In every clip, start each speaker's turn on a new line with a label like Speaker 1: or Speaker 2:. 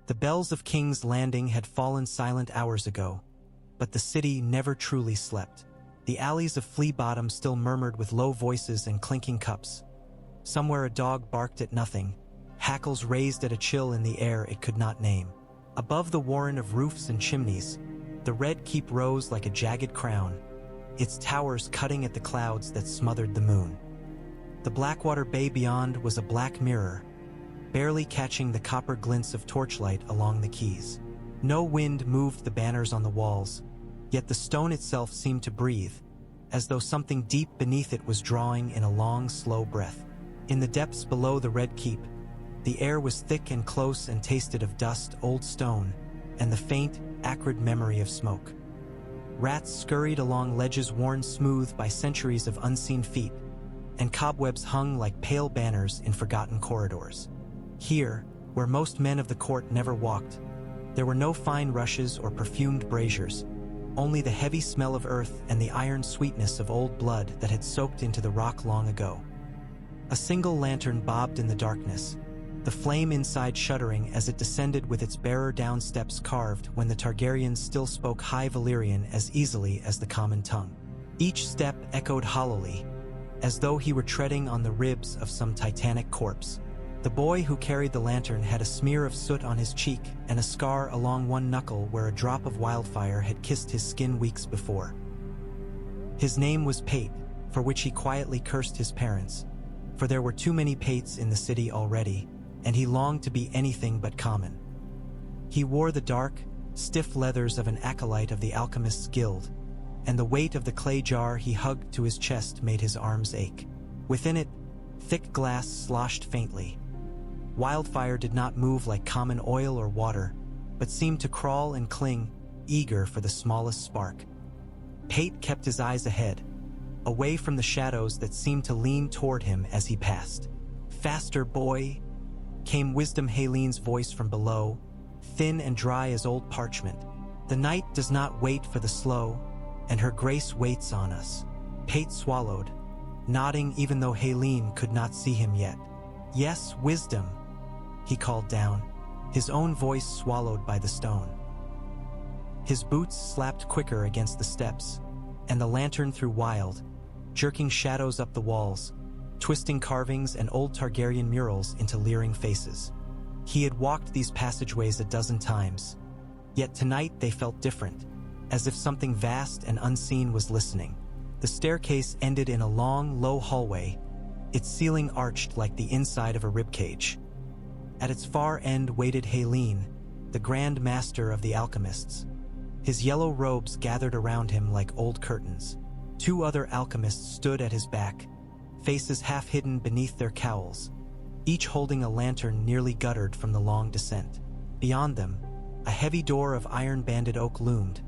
Speaker 1: The bells of King's Landing had fallen silent hours ago, but the city never truly slept. The alleys of Flea Bottom still murmured with low voices and clinking cups. Somewhere a dog barked at nothing, hackles raised at a chill in the air it could not name. Above the warren of roofs and chimneys, the Red Keep rose like a jagged crown, its towers cutting at the clouds that smothered the moon. The Blackwater Bay beyond was a black mirror, barely catching the copper glints of torchlight along the quays. No wind moved the banners on the walls, yet the stone itself seemed to breathe, as though something deep beneath it was drawing in a long, slow breath. In the depths below the Red Keep, the air was thick and close and tasted of dust, old stone, and the faint, acrid memory of smoke. Rats scurried along ledges worn smooth by centuries of unseen feet, and cobwebs hung like pale banners in forgotten corridors. Here, where most men of the court never walked, there were no fine rushes or perfumed braziers, only the heavy smell of earth and the iron sweetness of old blood that had soaked into the rock long ago. A single lantern bobbed in the darkness, the flame inside shuddering as it descended with its bearer down steps carved when the Targaryens still spoke High Valyrian as easily as the common tongue. Each step echoed hollowly, as though he were treading on the ribs of some titanic corpse. The boy who carried the lantern had a smear of soot on his cheek and a scar along one knuckle where a drop of wildfire had kissed his skin weeks before. His name was Pate, for which he quietly cursed his parents, for there were too many Pates in the city already, and he longed to be anything but common. He wore the dark, stiff leathers of an acolyte of the Alchemist's Guild, and the weight of the clay jar he hugged to his chest made his arms ache. Within it, thick glass sloshed faintly. Wildfire did not move like common oil or water, but seemed to crawl and cling, eager for the smallest spark. Pate kept his eyes ahead, away from the shadows that seemed to lean toward him as he passed. "Faster, boy!" came Wisdom Helene's voice from below, thin and dry as old parchment. "The night does not wait for the slow, and her grace waits on us." Pate swallowed, nodding even though Helene could not see him yet. "Yes, Wisdom," he called down, his own voice swallowed by the stone. His boots slapped quicker against the steps, and the lantern threw wild, jerking shadows up the walls, twisting carvings and old Targaryen murals into leering faces. He had walked these passageways a dozen times, yet tonight they felt different, as if something vast and unseen was listening. The staircase ended in a long, low hallway, its ceiling arched like the inside of a ribcage. At its far end waited Helene, the Grand Master of the Alchemists. His yellow robes gathered around him like old curtains. Two other alchemists stood at his back, faces half hidden beneath their cowls, each holding a lantern nearly guttered from the long descent. Beyond them, a heavy door of iron-banded oak loomed,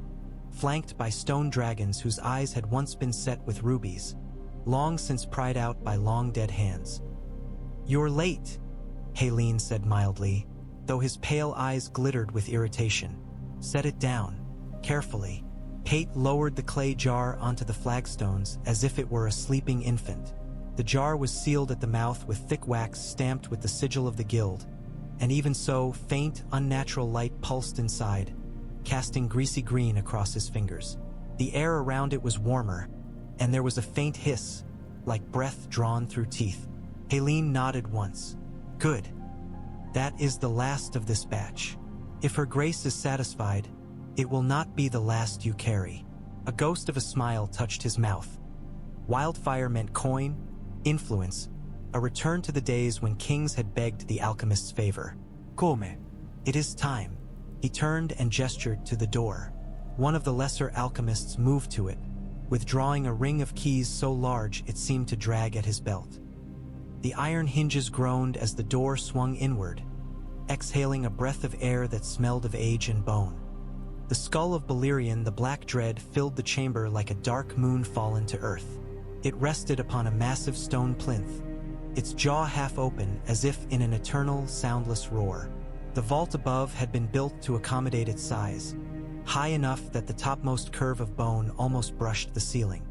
Speaker 1: flanked by stone dragons whose eyes had once been set with rubies, long since pried out by long-dead hands. "You're late," Helene said mildly, though his pale eyes glittered with irritation. "Set it down, carefully." Pate lowered the clay jar onto the flagstones as if it were a sleeping infant. The jar was sealed at the mouth with thick wax stamped with the sigil of the guild, and even so, faint, unnatural light pulsed inside, casting greasy green across his fingers. The air around it was warmer, and there was a faint hiss, like breath drawn through teeth. Helene nodded once. "Good. That is the last of this batch. If her grace is satisfied, it will not be the last you carry." A ghost of a smile touched his mouth. Wildfire meant coin, influence, a return to the days when kings had begged the alchemist's favor. "Come. It is time." He turned and gestured to the door. One of the lesser alchemists moved to it, withdrawing a ring of keys so large it seemed to drag at his belt. The iron hinges groaned as the door swung inward, exhaling a breath of air that smelled of age and bone. The skull of Balerion the Black Dread filled the chamber like a dark moon fallen to earth. It rested upon a massive stone plinth, its jaw half open as if in an eternal, soundless roar. The vault above had been built to accommodate its size, high enough that the topmost curve of bone almost brushed the ceiling.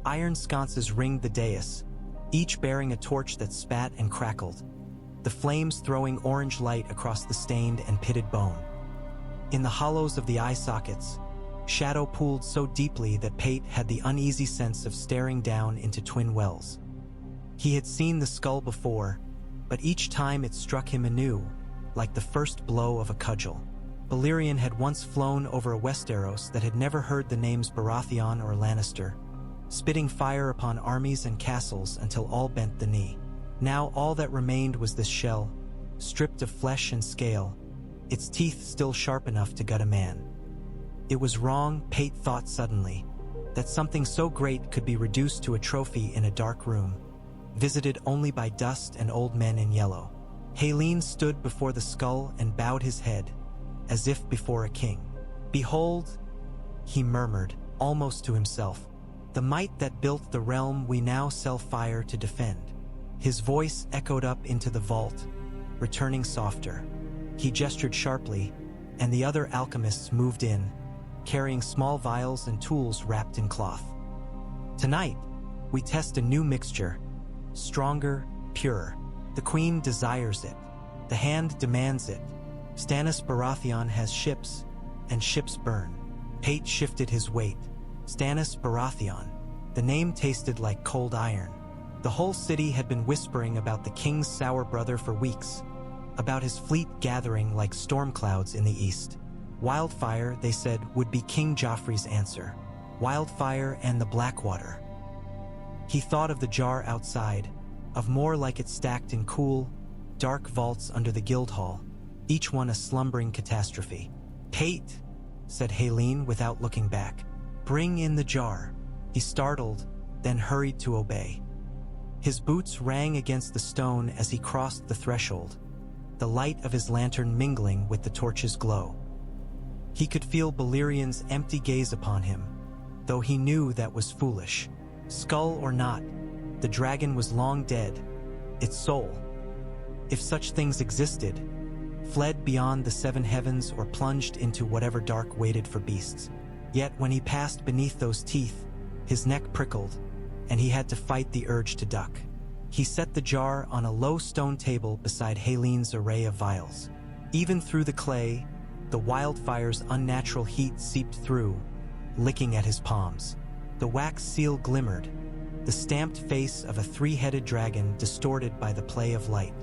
Speaker 1: Iron sconces ringed the dais, each bearing a torch that spat and crackled. the flames throwing orange light across the stained and pitted bone. In the hollows of the eye sockets, shadow pooled so deeply that Pate had the uneasy sense of staring down into twin wells. He had seen the skull before, but each time it struck him anew, like the first blow of a cudgel. Balerion had once flown over a Westeros that had never heard the names Baratheon or Lannister, spitting fire upon armies and castles until all bent the knee. Now all that remained was this shell, stripped of flesh and scale, its teeth still sharp enough to gut a man. It was wrong, Pate thought suddenly, that something so great could be reduced to a trophy in a dark room, visited only by dust and old men in yellow. Haelin stood before the skull and bowed his head, as if before a king. "Behold," he murmured, almost to himself, "the might that built the realm we now sell fire to defend." His voice echoed up into the vault, returning softer. He gestured sharply, and the other alchemists moved in, carrying small vials and tools wrapped in cloth. "Tonight, we test a new mixture, stronger, purer. The Queen desires it. The Hand demands it. Stannis Baratheon has ships, and ships burn." Pate shifted his weight. Stannis Baratheon. The name tasted like cold iron. The whole city had been whispering about the king's sour brother for weeks, about his fleet gathering like storm clouds in the east. Wildfire, they said, would be King Joffrey's answer. Wildfire and the Blackwater. He thought of the jar outside, of more like it stacked in cool, dark vaults under the Guildhall, each one a slumbering catastrophe. "Pate," said Haelin without looking back. "Bring in the jar." He startled, then hurried to obey. His boots rang against the stone as he crossed the threshold, the light of his lantern mingling with the torch's glow. He could feel Balerion's empty gaze upon him, though he knew that was foolish. Skull or not, the dragon was long dead, its soul, if such things existed, fled beyond the seven heavens or plunged into whatever dark waited for beasts. Yet when he passed beneath those teeth, his neck prickled, and he had to fight the urge to duck. He set the jar on a low stone table beside Haelin's array of vials. Even through the clay, the wildfire's unnatural heat seeped through, licking at his palms. The wax seal glimmered, the stamped face of a three-headed dragon distorted by the play of light.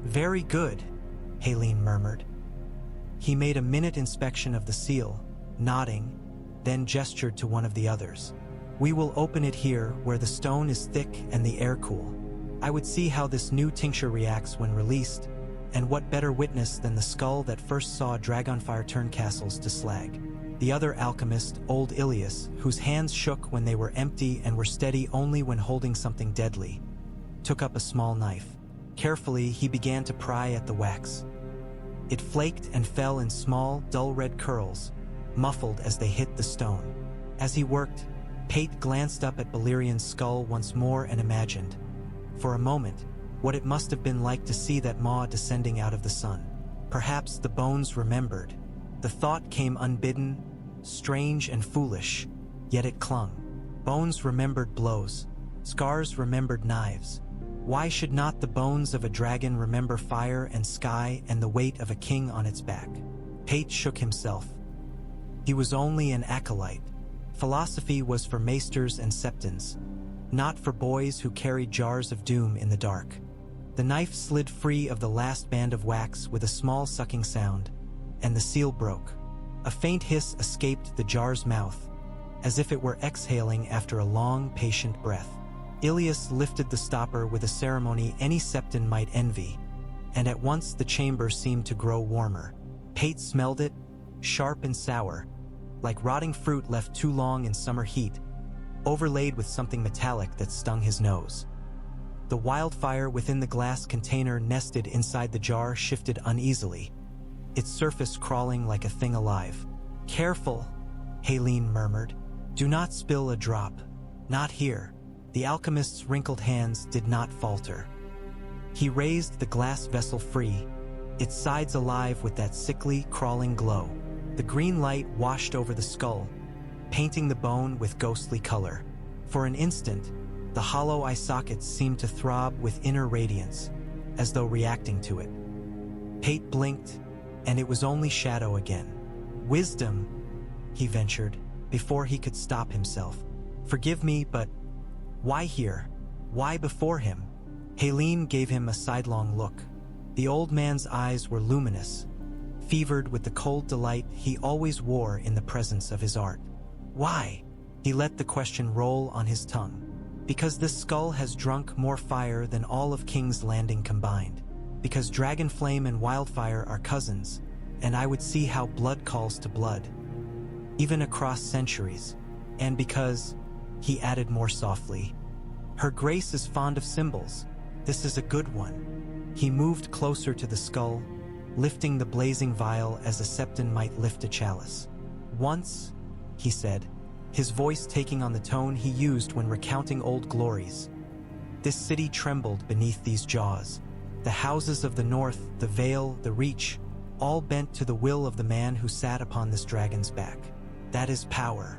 Speaker 1: "Very good," Haelin murmured. He made a minute inspection of the seal, nodding, then gestured to one of the others. "We will open it here where the stone is thick and the air cool. I would see how this new tincture reacts when released, and what better witness than the skull that first saw Dragonfire turn castles to slag." The other alchemist, old Ilias, whose hands shook when they were empty and were steady only when holding something deadly, took up a small knife. Carefully, he began to pry at the wax. It flaked and fell in small, dull red curls, muffled as they hit the stone. As he worked, Pate glanced up at Balerion's skull once more and imagined, for a moment, what it must have been like to see that maw descending out of the sun. Perhaps the bones remembered. The thought came unbidden, strange and foolish, yet it clung. Bones remembered blows. Scars remembered knives. Why should not the bones of a dragon remember fire and sky and the weight of a king on its back? Pate shook himself. He was only an acolyte. Philosophy was for maesters and septons, not for boys who carried jars of doom in the dark. The knife slid free of the last band of wax with a small sucking sound, and the seal broke. A faint hiss escaped the jar's mouth, as if it were exhaling after a long, patient breath. Ilias lifted the stopper with a ceremony any septon might envy, and at once the chamber seemed to grow warmer. Pate smelled it, sharp and sour, like rotting fruit left too long in summer heat, overlaid with something metallic that stung his nose. The wildfire within the glass container nested inside the jar shifted uneasily, its surface crawling like a thing alive. "Careful," Haelin murmured. "Do not spill a drop. Not here." The alchemist's wrinkled hands did not falter. He raised the glass vessel free, its sides alive with that sickly, crawling glow. The green light washed over the skull, painting the bone with ghostly color. For an instant, the hollow eye sockets seemed to throb with inner radiance. as though reacting to it. Pate blinked, and it was only shadow again. "Wisdom," he ventured, before he could stop himself. "Forgive me, but why here? Why before him?" Helene gave him a sidelong look. The old man's eyes were luminous, fevered with the cold delight he always wore in the presence of his art. "Why?" He let the question roll on his tongue. "Because this skull has drunk more fire than all of King's Landing combined. Because Dragonflame and Wildfire are cousins, and I would see how blood calls to blood, even across centuries. And because," he added more softly, "Her Grace is fond of symbols. This is a good one." He moved closer to the skull, lifting the blazing vial as a septon might lift a chalice. "Once," he said, his voice taking on the tone he used when recounting old glories, "this city trembled beneath these jaws. The houses of the north, the Vale, the Reach, all bent to the will of the man who sat upon this dragon's back. That is power.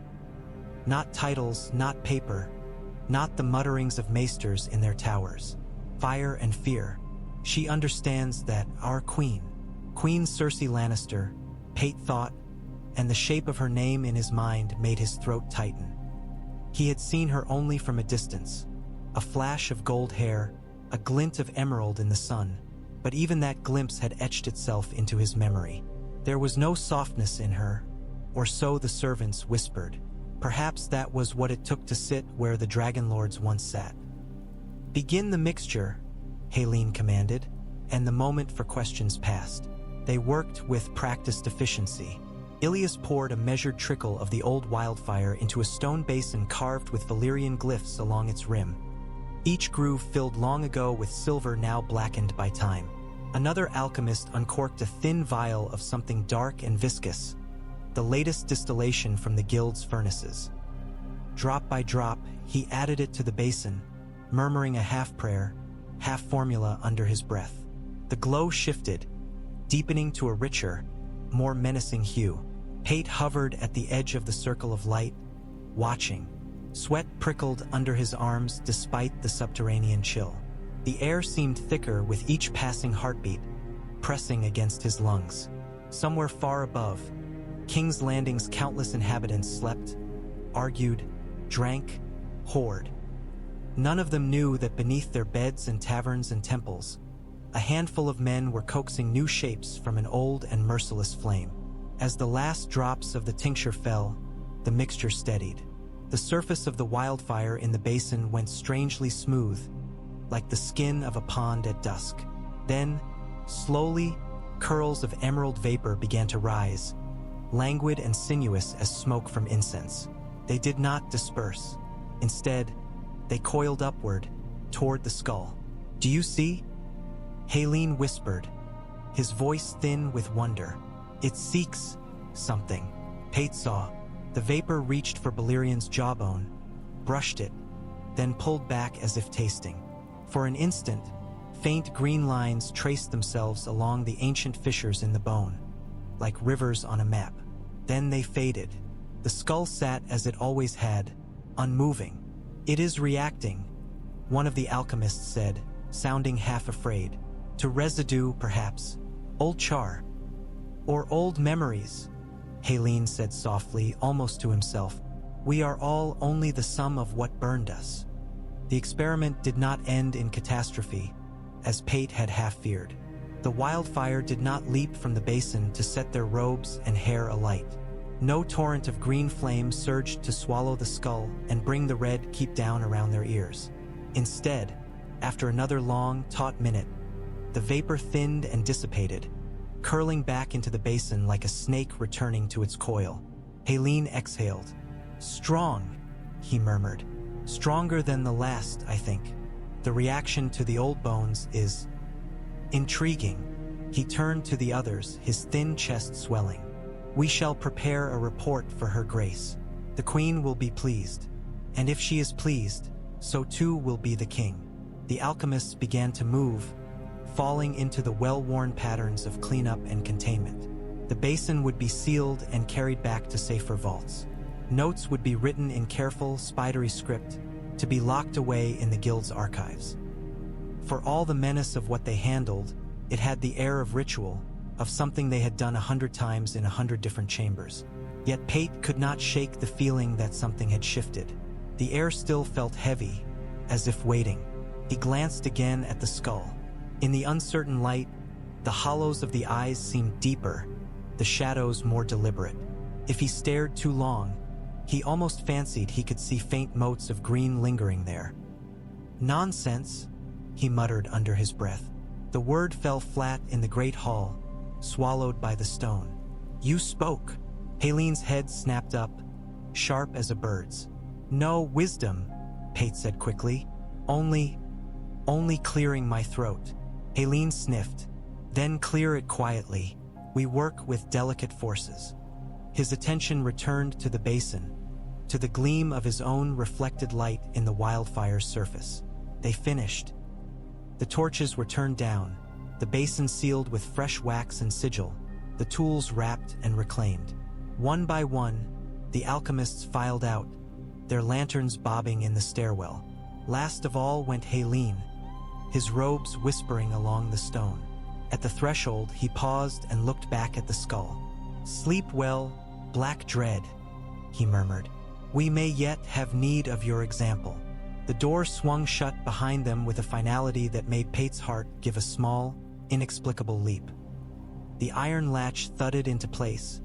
Speaker 1: Not titles, not paper, not the mutterings of maesters in their towers. Fire and fear. She understands that our Queen Cersei Lannister," Pate thought, and the shape of her name in his mind made his throat tighten. He had seen her only from a distance, a flash of gold hair, a glint of emerald in the sun, but even that glimpse had etched itself into his memory. There was no softness in her, or so the servants whispered. Perhaps that was what it took to sit where the Dragon Lords once sat. "Begin the mixture," Helene commanded, and the moment for questions passed. They worked with practiced efficiency. Ilias poured a measured trickle of the old Wildfire into a stone basin carved with Valyrian glyphs along its rim. Each groove filled long ago with silver now blackened by time. Another alchemist uncorked a thin vial of something dark and viscous, the latest distillation from the guild's furnaces. Drop by drop, he added it to the basin, murmuring a half-prayer, half-formula under his breath. The glow shifted, deepening to a richer, more menacing hue. Pate hovered at the edge of the circle of light, watching. Sweat prickled under his arms despite the subterranean chill. The air seemed thicker with each passing heartbeat, pressing against his lungs. Somewhere far above, King's Landing's countless inhabitants slept, argued, drank, whored. None of them knew that beneath their beds and taverns and temples, a handful of men were coaxing new shapes from an old and merciless flame. As the last drops of the tincture fell, the mixture steadied. The surface of the Wildfire in the basin went strangely smooth, like the skin of a pond at dusk. Then, slowly, curls of emerald vapor began to rise, languid and sinuous as smoke from incense. They did not disperse. Instead, they coiled upward, toward the skull. "Do you see?" Helene whispered, his voice thin with wonder. "It seeks something." Pate saw. The vapor reached for Balerion's jawbone, brushed it, then pulled back as if tasting. For an instant, faint green lines traced themselves along the ancient fissures in the bone, like rivers on a map. Then they faded. The skull sat as it always had, unmoving. "It is reacting," one of the alchemists said, sounding half afraid. "To residue, perhaps. Old char. Or old memories," Helene said softly, almost to himself. "We are all only the sum of what burned us." The experiment did not end in catastrophe, as Pate had half feared. The Wildfire did not leap from the basin to set their robes and hair alight. No torrent of green flame surged to swallow the skull and bring the red keep down around their ears. Instead, after another long, taut minute, the vapor thinned and dissipated, curling back into the basin like a snake returning to its coil. Helene exhaled. "Strong," he murmured. "Stronger than the last, I think. The reaction to the old bones is intriguing." He turned to the others, his thin chest swelling. "We shall prepare a report for Her Grace. The Queen will be pleased. And if she is pleased, so too will be the King." The alchemists began to move, falling into the well-worn patterns of cleanup and containment. The basin would be sealed and carried back to safer vaults. Notes would be written in careful, spidery script, to be locked away in the guild's archives. For all the menace of what they handled, it had the air of ritual, of something they had done 100 times in 100 different chambers. Yet Pate could not shake the feeling that something had shifted. The air still felt heavy, as if waiting. He glanced again at the skull. In the uncertain light, the hollows of the eyes seemed deeper, the shadows more deliberate. If he stared too long, he almost fancied he could see faint motes of green lingering there. "Nonsense," he muttered under his breath. The word fell flat in the great hall, swallowed by the stone. "You spoke." Helene's head snapped up, sharp as a bird's. "No wisdom," Pate said quickly. Only clearing my throat." Helene sniffed. "Then clear it quietly. We work with delicate forces." His attention returned to the basin, to the gleam of his own reflected light in the Wildfire's surface. They finished. The torches were turned down, the basin sealed with fresh wax and sigil, the tools wrapped and reclaimed. One by one, the alchemists filed out, their lanterns bobbing in the stairwell. Last of all went Helene, his robes whispering along the stone. At the threshold, he paused and looked back at the skull. "Sleep well, Black Dread," he murmured. "We may yet have need of your example." The door swung shut behind them with a finality that made Pate's heart give a small, inexplicable leap. The iron latch thudded into place,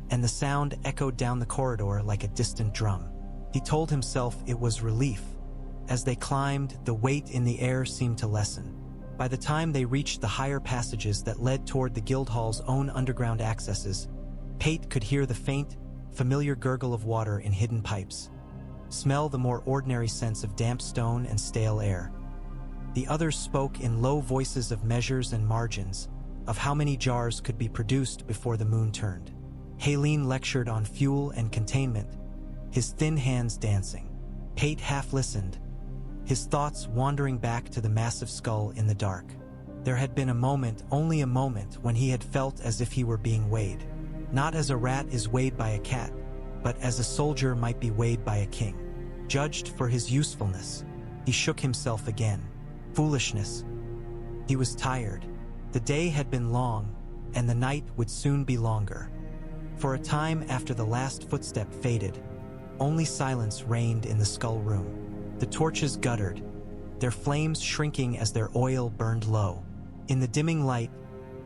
Speaker 1: and the sound echoed down the corridor like a distant drum. He told himself it was relief. As they climbed, the weight in the air seemed to lessen. By the time they reached the higher passages that led toward the Guildhall's own underground accesses, Pate could hear the faint, familiar gurgle of water in hidden pipes, smell the more ordinary scents of damp stone and stale air. The others spoke in low voices of measures and margins, of how many jars could be produced before the moon turned. Helene lectured on fuel and containment, his thin hands dancing. Pate half listened, his thoughts wandering back to the massive skull in the dark. There had been a moment, only a moment, when he had felt as if he were being weighed. Not as a rat is weighed by a cat, but as a soldier might be weighed by a king. Judged for his usefulness. He shook himself again. Foolishness. He was tired. The day had been long, and the night would soon be longer. For a time after the last footstep faded, only silence reigned in the skull room. The torches guttered, their flames shrinking as their oil burned low. In the dimming light,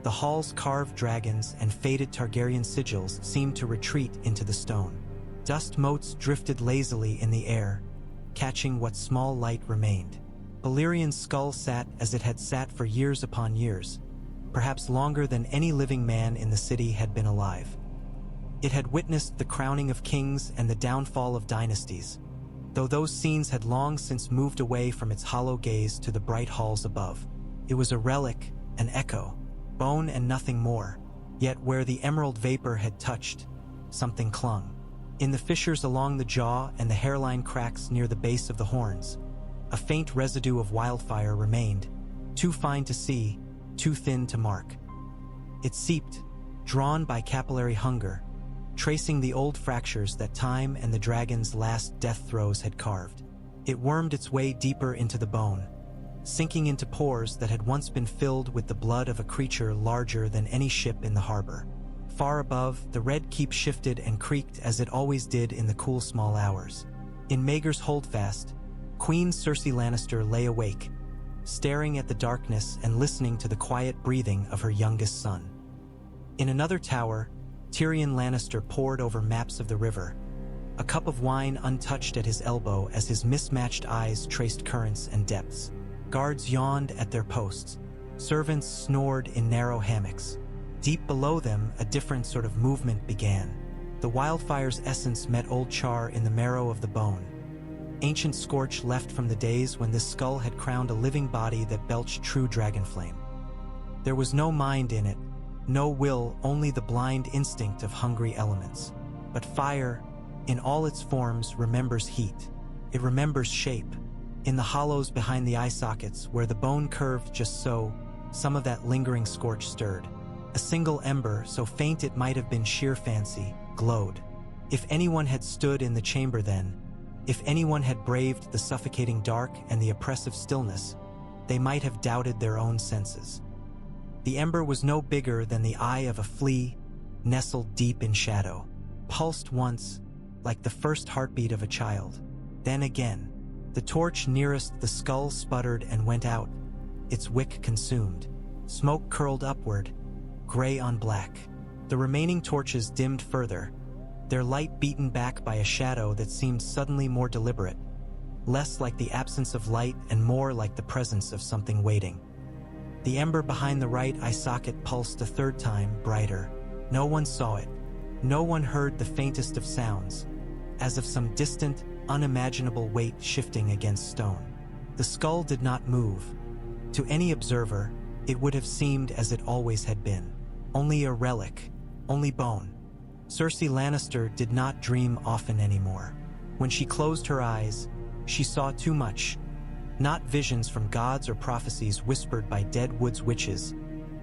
Speaker 1: the hall's carved dragons and faded Targaryen sigils seemed to retreat into the stone. Dust motes drifted lazily in the air, catching what small light remained. Balerion's skull sat as it had sat for years upon years, perhaps longer than any living man in the city had been alive. It had witnessed the crowning of kings and the downfall of dynasties, though those scenes had long since moved away from its hollow gaze to the bright halls above. It was a relic, an echo, bone and nothing more, yet where the emerald vapor had touched, something clung. In the fissures along the jaw and the hairline cracks near the base of the horns, a faint residue of wildfire remained, too fine to see, too thin to mark. It seeped, drawn by capillary hunger, tracing the old fractures that time and the dragon's last death throes had carved. It wormed its way deeper into the bone, sinking into pores that had once been filled with the blood of a creature larger than any ship in the harbor. Far above, the red keep shifted and creaked as it always did in the cool small hours. In Maegor's holdfast, Queen Cersei Lannister lay awake, staring at the darkness and listening to the quiet breathing of her youngest son. In another tower, Tyrion Lannister pored over maps of the river, a cup of wine untouched at his elbow as his mismatched eyes traced currents and depths. Guards yawned at their posts. Servants snored in narrow hammocks. Deep below them, a different sort of movement began. The wildfire's essence met old char in the marrow of the bone. Ancient scorch left from the days when this skull had crowned a living body that belched true dragon flame. There was no mind in it, no will, only the blind instinct of hungry elements. But fire, in all its forms, remembers heat. It remembers shape. In the hollows behind the eye sockets, where the bone curved just so, some of that lingering scorch stirred. A single ember, so faint it might have been sheer fancy, glowed. If anyone had stood in the chamber then, if anyone had braved the suffocating dark and the oppressive stillness, they might have doubted their own senses. The ember was no bigger than the eye of a flea, nestled deep in shadow, pulsed once, like the first heartbeat of a child. Then again, the torch nearest the skull sputtered and went out, its wick consumed. Smoke curled upward, gray on black. The remaining torches dimmed further, their light beaten back by a shadow that seemed suddenly more deliberate, less like the absence of light and more like the presence of something waiting. The ember behind the right eye socket pulsed a third time, brighter. No one saw it. No one heard the faintest of sounds, as of some distant, unimaginable weight shifting against stone. The skull did not move. To any observer, it would have seemed as it always had been. Only a relic, only bone. Cersei Lannister did not dream often anymore. When she closed her eyes, she saw too much. Not visions from gods or prophecies whispered by dead woods witches,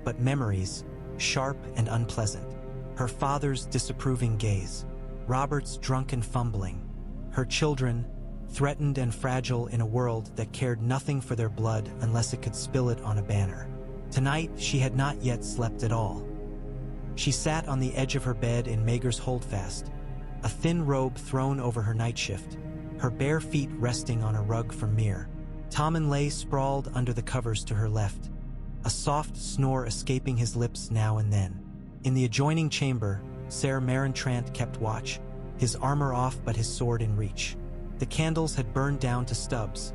Speaker 1: but memories, sharp and unpleasant. Her father's disapproving gaze, Robert's drunken fumbling, her children, threatened and fragile in a world that cared nothing for their blood unless it could spill it on a banner. Tonight, she had not yet slept at all. She sat on the edge of her bed in Maegor's holdfast, a thin robe thrown over her nightshift, her bare feet resting on a rug from Myr. Tommen lay sprawled under the covers to her left, a soft snore escaping his lips now and then. In the adjoining chamber, Ser Marentrant kept watch, his armor off but his sword in reach. The candles had burned down to stubs,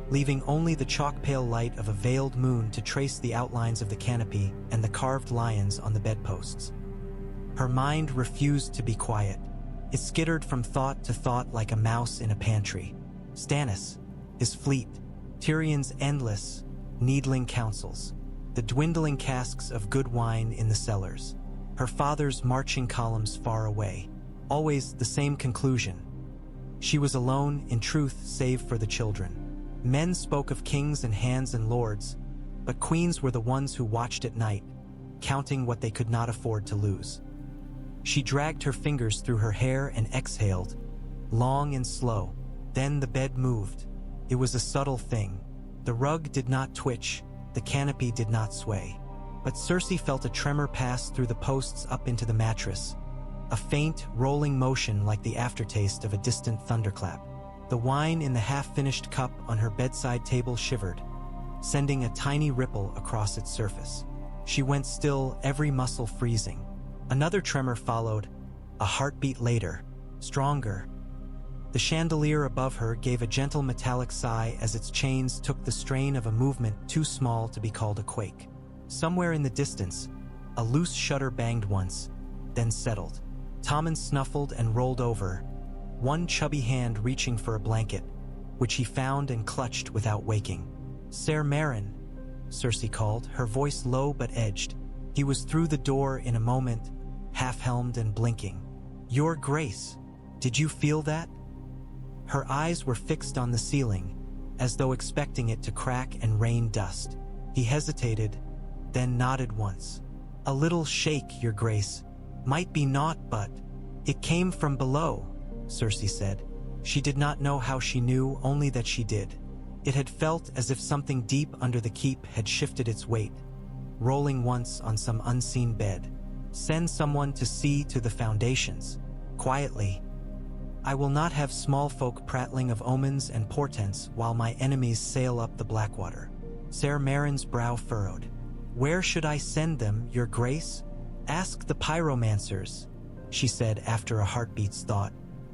Speaker 1: leaving only the chalk-pale light of a veiled moon to trace the outlines of the canopy and the carved lions on the bedposts. Her mind refused to be quiet. It skittered from thought to thought like a mouse in a pantry. Stannis, his fleet, Tyrion's endless, needling counsels, the dwindling casks of good wine in the cellars, her father's marching columns far away, always the same conclusion. She was alone, in truth, save for the children. Men spoke of kings and hands and lords, but queens were the ones who watched at night, counting what they could not afford to lose. She dragged her fingers through her hair and exhaled, long and slow. Then the bed moved. It was a subtle thing. The rug did not twitch, the canopy did not sway. But Cersei felt a tremor pass through the posts up into the mattress, a faint, rolling motion like the aftertaste of a distant thunderclap. The wine in the half-finished cup on her bedside table shivered, sending a tiny ripple across its surface. She went still, every muscle freezing. Another tremor followed, a heartbeat later, stronger. The chandelier above her gave a gentle metallic sigh as its chains took the strain of a movement too small to be called a quake. Somewhere in the distance, a loose shutter banged once, then settled. Tommen snuffled and rolled over, one chubby hand reaching for a blanket, which he found and clutched without waking. "Ser Maren," Cersei called, her voice low but edged. He was through the door in a moment, half-helmed and blinking. "Your Grace, did you feel that?" Her eyes were fixed on the ceiling, as though expecting it to crack and rain dust. He hesitated, then nodded once. "A little shake, Your Grace. Might be naught, but it came from below," Cersei said. She did not know how she knew, only that she did. It had felt as if something deep under the keep had shifted its weight, rolling once on some unseen bed. "Send someone to see to the foundations." Quietly, "I will not have small folk prattling of omens and portents while my enemies sail up the Blackwater." Ser Maren's brow furrowed. "Where should I send them, Your Grace?" "Ask the pyromancers," she said after a heartbeat's thought.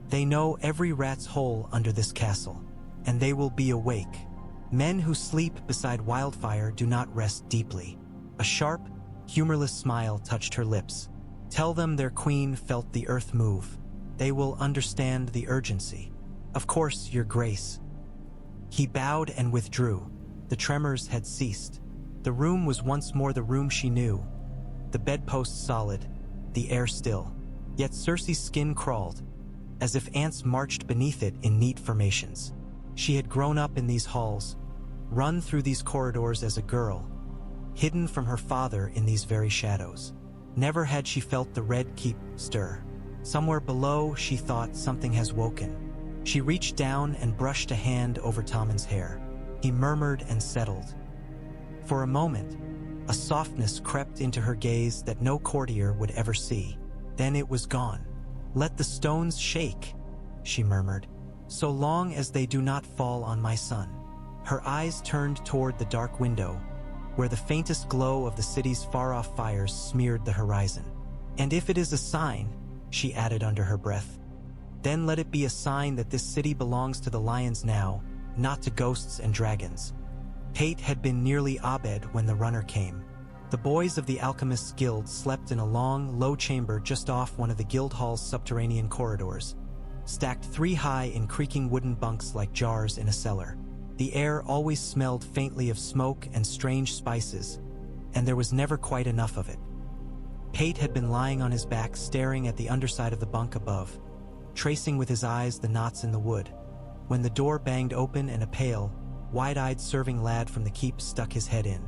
Speaker 1: "They know every rat's hole under this castle, and they will be awake. Men who sleep beside Wildfire do not rest deeply." A sharp, humorless smile touched her lips. "Tell them their queen felt the earth move. They will understand the urgency." "Of course, Your Grace." He bowed and withdrew. The tremors had ceased. The room was once more the room she knew, the bedpost solid, the air still. Yet Cersei's skin crawled, as if ants marched beneath it in neat formations. She had grown up in these halls, run through these corridors as a girl, hidden from her father in these very shadows. Never had she felt the Red Keep stir. Somewhere below, she thought, something has woken. She reached down and brushed a hand over Tommen's hair. He murmured and settled. For a moment, a softness crept into her gaze that no courtier would ever see. Then it was gone. "Let the stones shake," she murmured, "so long as they do not fall on my son." Her eyes turned toward the dark window, where the faintest glow of the city's far-off fires smeared the horizon. "And if it is a sign," she added under her breath, "then let it be a sign that this city belongs to the lions now, not to ghosts and dragons." Pate had been nearly abed when the runner came. The boys of the Alchemists' Guild slept in a long, low chamber just off one of the guild hall's subterranean corridors, stacked 3 high in creaking wooden bunks like jars in a cellar. The air always smelled faintly of smoke and strange spices, and there was never quite enough of it. Pate had been lying on his back staring at the underside of the bunk above, tracing with his eyes the knots in the wood, when the door banged open and a pale, wide-eyed serving lad from the keep stuck his head in.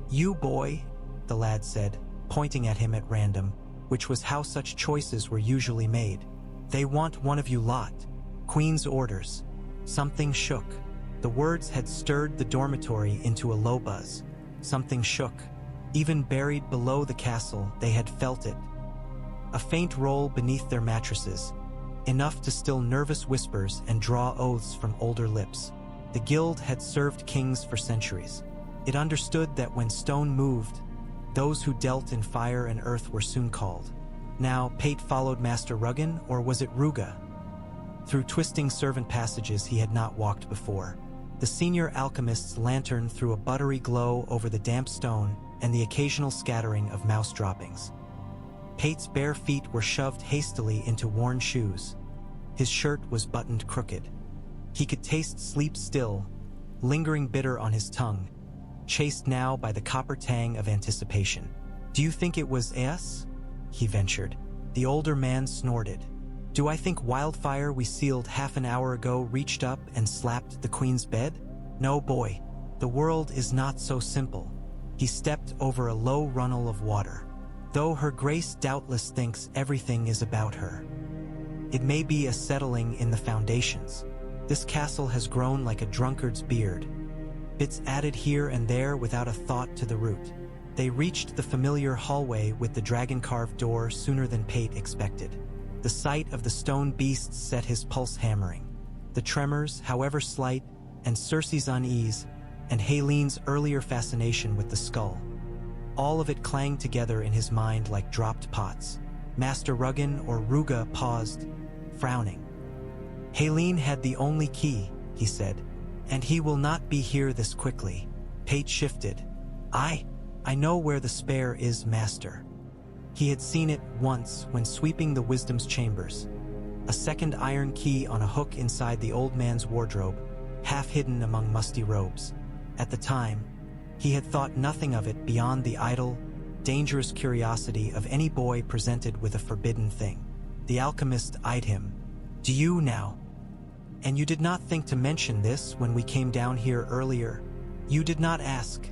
Speaker 1: "You boy," the lad said, pointing at him at random, which was how such choices were usually made. "They want one of you lot. Queen's orders." Something shook. The words had stirred the dormitory into a low buzz. Something shook. Even buried below the castle, they had felt it. A faint roll beneath their mattresses, enough to still nervous whispers and draw oaths from older lips. The guild had served kings for centuries. It understood that when stone moved, those who dealt in fire and earth were soon called. Now, Pate followed Master Ruggan, or was it Ruga? Through twisting servant passages he had not walked before. The senior alchemist's lantern threw a buttery glow over the damp stone and the occasional scattering of mouse droppings. Pate's bare feet were shoved hastily into worn shoes. His shirt was buttoned crooked. He could taste sleep still, lingering bitter on his tongue, chased now by the copper tang of anticipation. "Do you think it was us?" he ventured. The older man snorted. "Do I think Wildfire we sealed half an hour ago reached up and slapped the queen's bed? No, boy, the world is not so simple." He stepped over a low runnel of water. "Though her grace doubtless thinks everything is about her. It may be a settling in the foundations. This castle has grown like a drunkard's beard, bits added here and there without a thought to the root." They reached the familiar hallway with the dragon-carved door sooner than Pate expected. The sight of the stone beasts set his pulse hammering. The tremors, however slight, and Cersei's unease, and Helene's earlier fascination with the skull. All of it clanged together in his mind like dropped pots. Master Ruggan or Ruga paused, frowning. "Helene had the only key," he said, "and he will not be here this quickly." Pate shifted. I know where the spare is, Master." He had seen it once when sweeping the Wisdom's chambers. A second iron key on a hook inside the old man's wardrobe, half hidden among musty robes. At the time, he had thought nothing of it beyond the idle, dangerous curiosity of any boy presented with a forbidden thing. The alchemist eyed him. "Do you now? And you did not think to mention this when we came down here earlier?" "You did not ask,"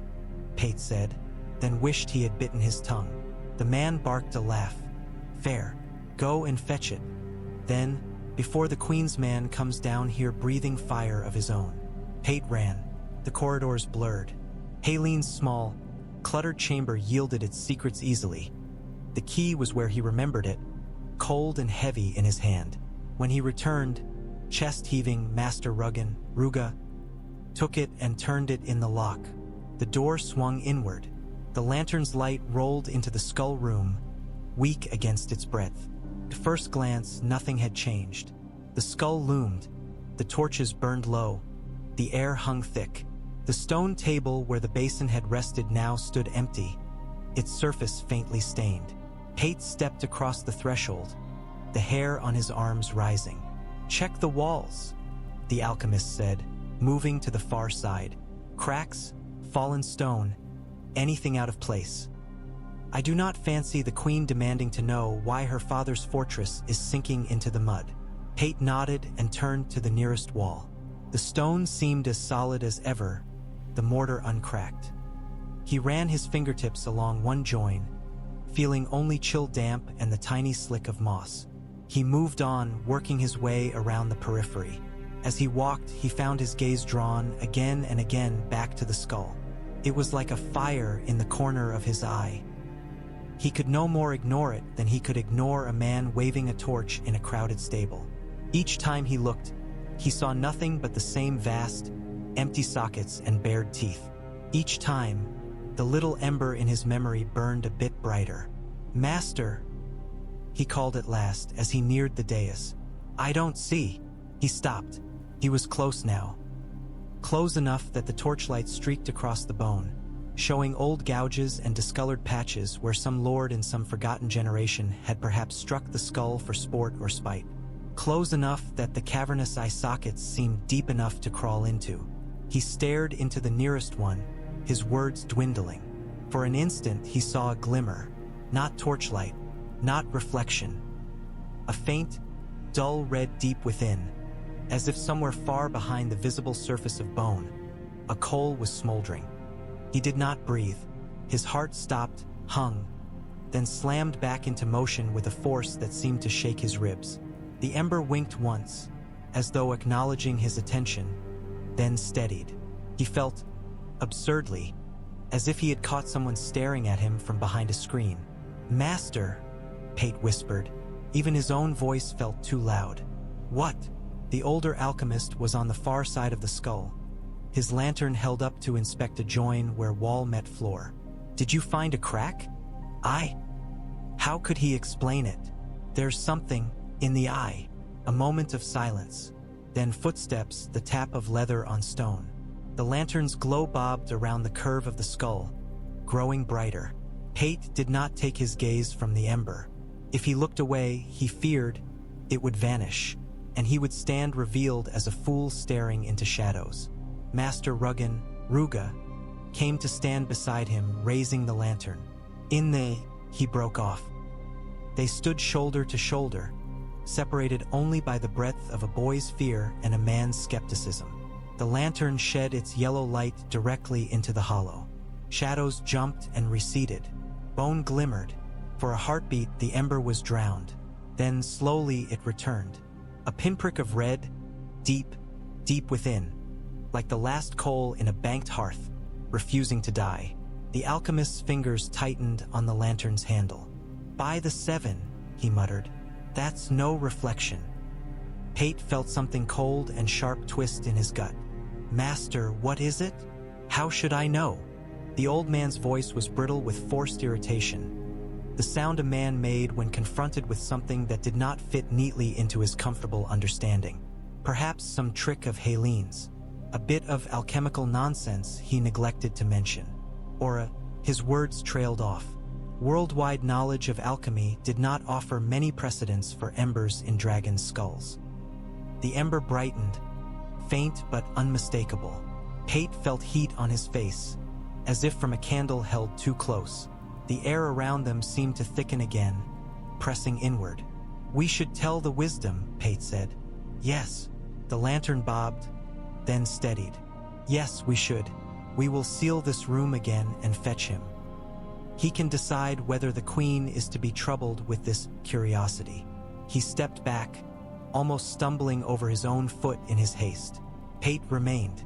Speaker 1: Pate said, then wished he had bitten his tongue. The man barked a laugh. "Fair. Go and fetch it. Then, before the Queen's man comes down here breathing fire of his own." Pate ran. The corridors blurred. Helene's small, cluttered chamber yielded its secrets easily. The key was where he remembered it, cold and heavy in his hand. When he returned, chest-heaving, Master Ruga, took it and turned it in the lock. The door swung inward. The lantern's light rolled into the skull room, weak against its breadth. At first glance, nothing had changed. The skull loomed. The torches burned low. The air hung thick. The stone table where the basin had rested now stood empty, its surface faintly stained. Pate stepped across the threshold, the hair on his arms rising. "Check the walls," the alchemist said, moving to the far side. "Cracks, fallen stone, anything out of place. I do not fancy the Queen demanding to know why her father's fortress is sinking into the mud." Pate nodded and turned to the nearest wall. The stone seemed as solid as ever, the mortar uncracked. He ran his fingertips along one join, feeling only chill damp and the tiny slick of moss. He moved on, working his way around the periphery. As he walked, he found his gaze drawn again and again back to the skull. It was like a fire in the corner of his eye. He could no more ignore it than he could ignore a man waving a torch in a crowded stable. Each time he looked, he saw nothing but the same vast, empty sockets and bared teeth. Each time, the little ember in his memory burned a bit brighter. "Master," he called at last as he neared the dais. "I don't see." He stopped. He was close now. Close enough that the torchlight streaked across the bone, showing old gouges and discolored patches where some lord in some forgotten generation had perhaps struck the skull for sport or spite. Close enough that the cavernous eye sockets seemed deep enough to crawl into. He stared into the nearest one, his words dwindling. For an instant he saw a glimmer, not torchlight, not reflection. A faint, dull red deep within, as if somewhere far behind the visible surface of bone, a coal was smoldering. He did not breathe. His heart stopped, hung, then slammed back into motion with a force that seemed to shake his ribs. The ember winked once, as though acknowledging his attention, then steadied. He felt, absurdly, as if he had caught someone staring at him from behind a screen. "Master," Pate whispered. Even his own voice felt too loud. "What?" The older alchemist was on the far side of the skull, his lantern held up to inspect a join where wall met floor. "Did you find a crack?" "I?" How could he explain it? "There's something in the eye." A moment of silence, then footsteps, the tap of leather on stone. The lantern's glow bobbed around the curve of the skull, growing brighter. Pate did not take his gaze from the ember. If he looked away, he feared it would vanish, and he would stand revealed as a fool staring into shadows. Master Ruga, came to stand beside him, raising the lantern. He broke off. They stood shoulder to shoulder, separated only by the breadth of a boy's fear and a man's skepticism. The lantern shed its yellow light directly into the hollow. Shadows jumped and receded. Bone glimmered. For a heartbeat, the ember was drowned. Then slowly it returned. A pinprick of red, deep, deep within, like the last coal in a banked hearth, refusing to die. The alchemist's fingers tightened on the lantern's handle. "By the 7, he muttered. "That's no reflection." Pate felt something cold and sharp twist in his gut. "Master, what is it?" "How should I know?" The old man's voice was brittle with forced irritation, the sound a man made when confronted with something that did not fit neatly into his comfortable understanding. Perhaps some trick of Helene's, a bit of alchemical nonsense he neglected to mention. His words trailed off. Worldwide knowledge of alchemy did not offer many precedents for embers in dragon skulls. The ember brightened, faint but unmistakable. Pate felt heat on his face, as if from a candle held too close. The air around them seemed to thicken again, pressing inward. "We should tell the wisdom," Pate said. "Yes." The lantern bobbed, then steadied. "Yes, we should. We will seal this room again and fetch him. He can decide whether the queen is to be troubled with this curiosity." He stepped back, almost stumbling over his own foot in his haste. Pate remained.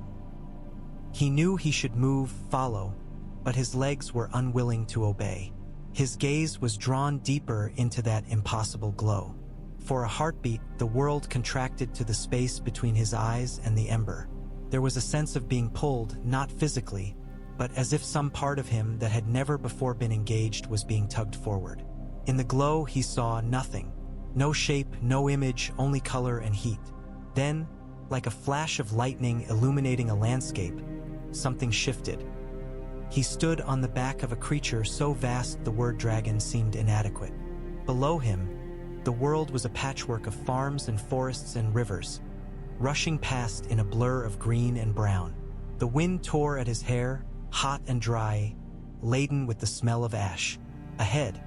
Speaker 1: He knew he should move, follow, but his legs were unwilling to obey. His gaze was drawn deeper into that impossible glow. For a heartbeat, the world contracted to the space between his eyes and the ember. There was a sense of being pulled, not physically, but as if some part of him that had never before been engaged was being tugged forward. In the glow, he saw nothing. No shape, no image, only color and heat. Then, like a flash of lightning illuminating a landscape, something shifted. He stood on the back of a creature so vast the word dragon seemed inadequate. Below him, the world was a patchwork of farms and forests and rivers, rushing past in a blur of green and brown. The wind tore at his hair, hot and dry, laden with the smell of ash. Ahead,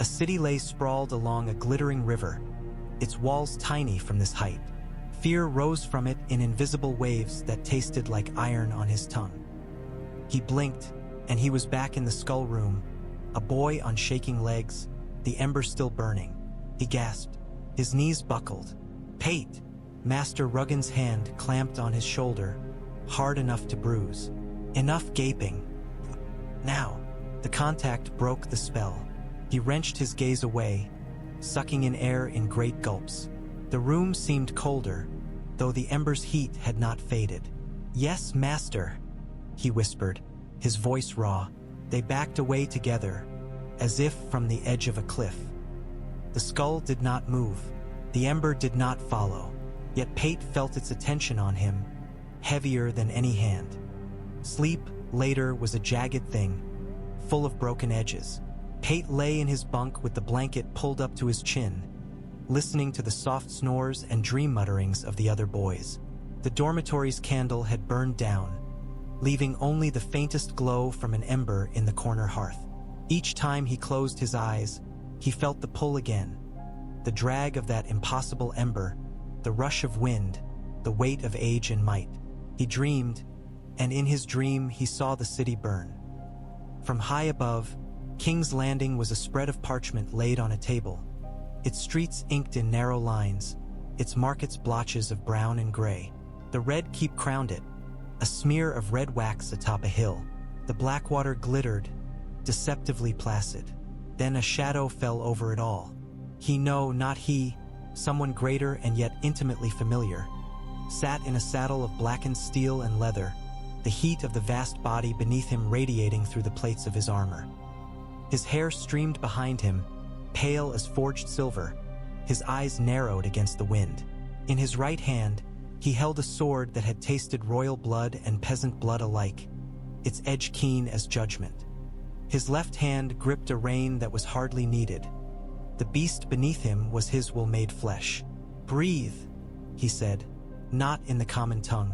Speaker 1: a city lay sprawled along a glittering river, its walls tiny from this height. Fear rose from it in invisible waves that tasted like iron on his tongue. He blinked, and he was back in the skull room, a boy on shaking legs, the ember still burning. He gasped. His knees buckled. "Pate!" Master Ruggan's hand clamped on his shoulder, hard enough to bruise. "Enough gaping. Not now. The contact broke the spell. He wrenched his gaze away, sucking in air in great gulps. The room seemed colder, though the ember's heat had not faded. "Yes, master," he whispered, his voice raw. They backed away together, as if from the edge of a cliff. The skull did not move. The ember did not follow. Yet Pate felt its attention on him, heavier than any hand. Sleep, later, was a jagged thing, full of broken edges. Pate lay in his bunk with the blanket pulled up to his chin, listening to the soft snores and dream mutterings of the other boys. The dormitory's candle had burned down, leaving only the faintest glow from an ember in the corner hearth. Each time he closed his eyes, he felt the pull again, the drag of that impossible ember, the rush of wind, the weight of age and might. He dreamed, and in his dream he saw the city burn. From high above, King's Landing was a spread of parchment laid on a table, its streets inked in narrow lines, its markets blotches of brown and gray. The Red Keep crowned it, a smear of red wax atop a hill. The black water glittered, deceptively placid. Then a shadow fell over it all. Not he, someone greater and yet intimately familiar, sat in a saddle of blackened steel and leather, the heat of the vast body beneath him radiating through the plates of his armor. His hair streamed behind him, pale as forged silver, his eyes narrowed against the wind. In his right hand, he held a sword that had tasted royal blood and peasant blood alike, its edge keen as judgment. His left hand gripped a rein that was hardly needed. The beast beneath him was his will made flesh. "Breathe," he said, not in the common tongue,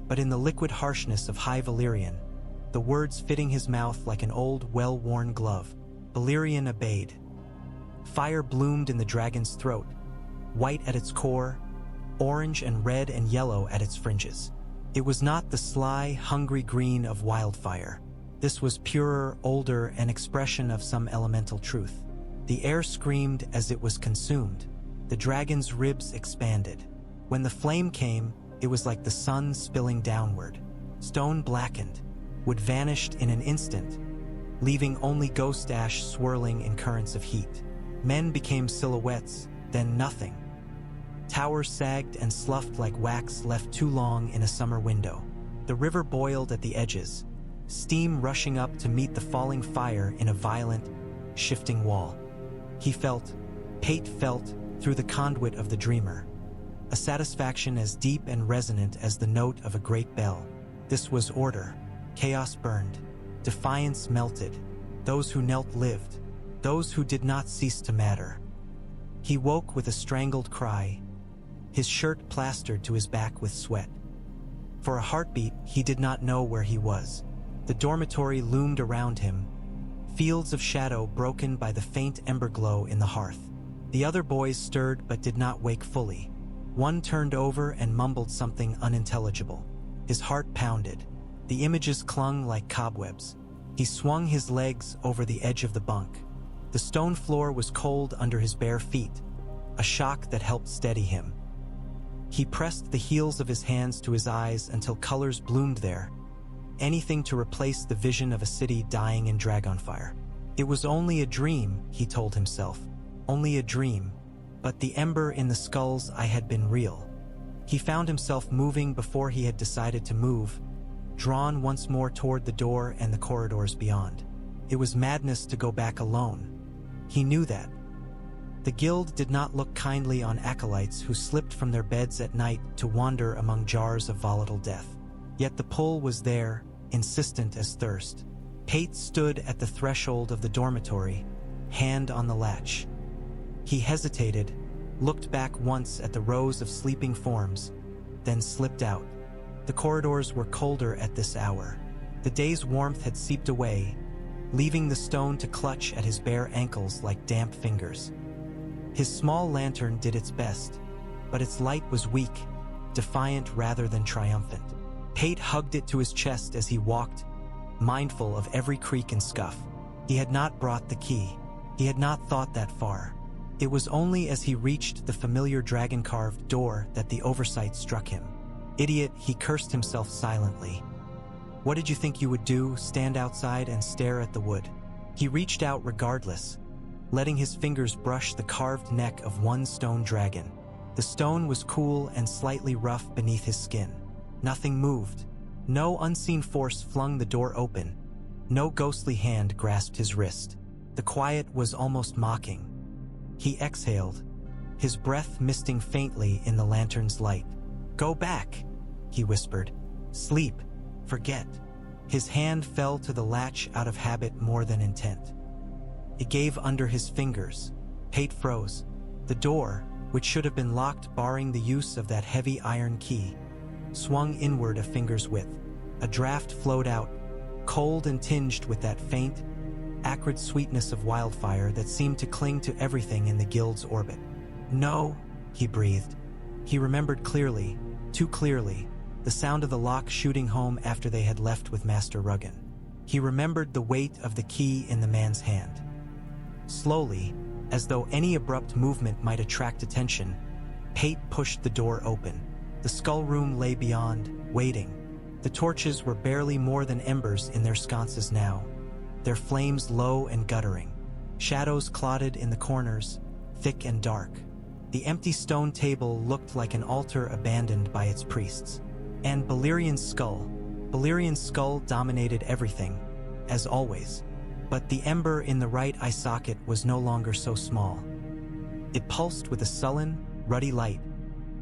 Speaker 1: but in the liquid harshness of high Valyrian, the words fitting his mouth like an old, well-worn glove. Balerion obeyed. Fire bloomed in the dragon's throat, white at its core, orange and red and yellow at its fringes. It was not the sly, hungry green of Wildfire. This was purer, older, an expression of some elemental truth. The air screamed as it was consumed. The dragon's ribs expanded. When the flame came, it was like the sun spilling downward. Stone blackened, wood vanished in an instant, leaving only ghost ash swirling in currents of heat. Men became silhouettes, then nothing. Towers sagged and sloughed like wax left too long in a summer window. The river boiled at the edges, steam rushing up to meet the falling fire in a violent, shifting wall. Pate felt, through the conduit of the dreamer, a satisfaction as deep and resonant as the note of a great bell. This was order. Chaos burned. Defiance melted. Those who knelt lived. Those who did not cease to matter. He woke with a strangled cry, his shirt plastered to his back with sweat. For a heartbeat, he did not know where he was. The dormitory loomed around him, fields of shadow broken by the faint ember glow in the hearth. The other boys stirred but did not wake fully. One turned over and mumbled something unintelligible. His heart pounded. The images clung like cobwebs. He swung his legs over the edge of the bunk. The stone floor was cold under his bare feet, a shock that helped steady him. He pressed the heels of his hands to his eyes until colors bloomed there, anything to replace the vision of a city dying in Dragonfire. It was only a dream, he told himself. Only a dream, but the ember in the skulls had been real. He found himself moving before he had decided to move, drawn once more toward the door and the corridors beyond. It was madness to go back alone. He knew that. The guild did not look kindly on acolytes who slipped from their beds at night to wander among jars of volatile death. Yet the pull was there, insistent as thirst. Pate stood at the threshold of the dormitory, hand on the latch. He hesitated, looked back once at the rows of sleeping forms, then slipped out. The corridors were colder at this hour. The day's warmth had seeped away, leaving the stone to clutch at his bare ankles like damp fingers. His small lantern did its best, but its light was weak, defiant rather than triumphant. Pate hugged it to his chest as he walked, mindful of every creak and scuff. He had not brought the key. He had not thought that far. It was only as he reached the familiar dragon-carved door that the oversight struck him. Idiot, he cursed himself silently. What did you think you would do, stand outside and stare at the wood? He reached out regardless, letting his fingers brush the carved neck of one stone dragon. The stone was cool and slightly rough beneath his skin. Nothing moved. No unseen force flung the door open. No ghostly hand grasped his wrist. The quiet was almost mocking. He exhaled, his breath misting faintly in the lantern's light. "Go back," he whispered. "Sleep. Forget." His hand fell to the latch out of habit more than intent. It gave under his fingers. Pate froze. The door, which should have been locked barring the use of that heavy iron key, swung inward a finger's width. A draft flowed out, cold and tinged with that faint, acrid sweetness of wildfire that seemed to cling to everything in the guild's orbit. "No," he breathed. He remembered clearly, too clearly, the sound of the lock shooting home after they had left with Master Ruggan. He remembered the weight of the key in the man's hand. Slowly, as though any abrupt movement might attract attention, Pate pushed the door open. The skull room lay beyond, waiting. The torches were barely more than embers in their sconces now, their flames low and guttering. Shadows clotted in the corners, thick and dark. The empty stone table looked like an altar abandoned by its priests. And Balerion's skull dominated everything, as always. But the ember in the right eye socket was no longer so small. It pulsed with a sullen, ruddy light,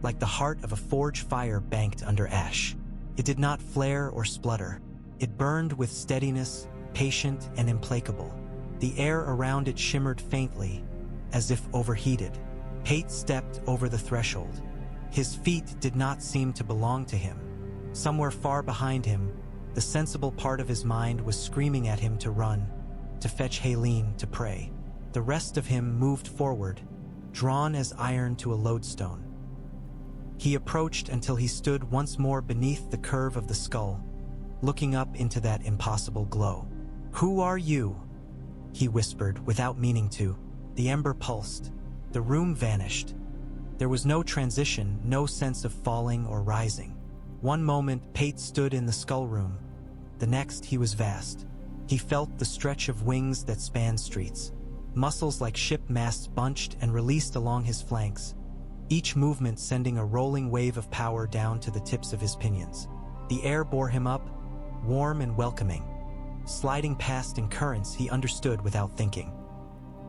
Speaker 1: like the heart of a forge fire banked under ash. It did not flare or splutter. It burned with steadiness, patient and implacable. The air around it shimmered faintly, as if overheated. Pate stepped over the threshold. His feet did not seem to belong to him. Somewhere far behind him, the sensible part of his mind was screaming at him to run, to fetch Haleen, to pray. The rest of him moved forward, drawn as iron to a lodestone. He approached until he stood once more beneath the curve of the skull, looking up into that impossible glow. "Who are you?" he whispered without meaning to. The ember pulsed. The room vanished. There was no transition, no sense of falling or rising. One moment, Pate stood in the skull room. The next, he was vast. He felt the stretch of wings that spanned streets. Muscles like ship masts bunched and released along his flanks, each movement sending a rolling wave of power down to the tips of his pinions. The air bore him up, warm and welcoming. Sliding past in currents he understood without thinking.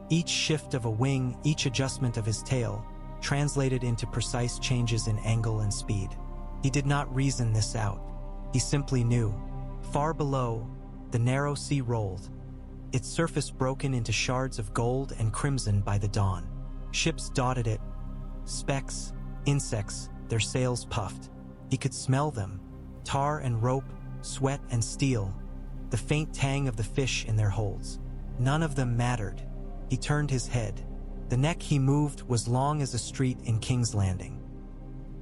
Speaker 1: Each shift of a wing, each adjustment of his tail, translated into precise changes in angle and speed. He did not reason this out. He simply knew. Far below, the narrow sea rolled, its surface broken into shards of gold and crimson by the dawn. Ships dotted it, specks, insects, their sails puffed. He could smell them, tar and rope, sweat and steel, the faint tang of the fish in their holds. None of them mattered. He turned his head. The neck he moved was long as a street in King's Landing.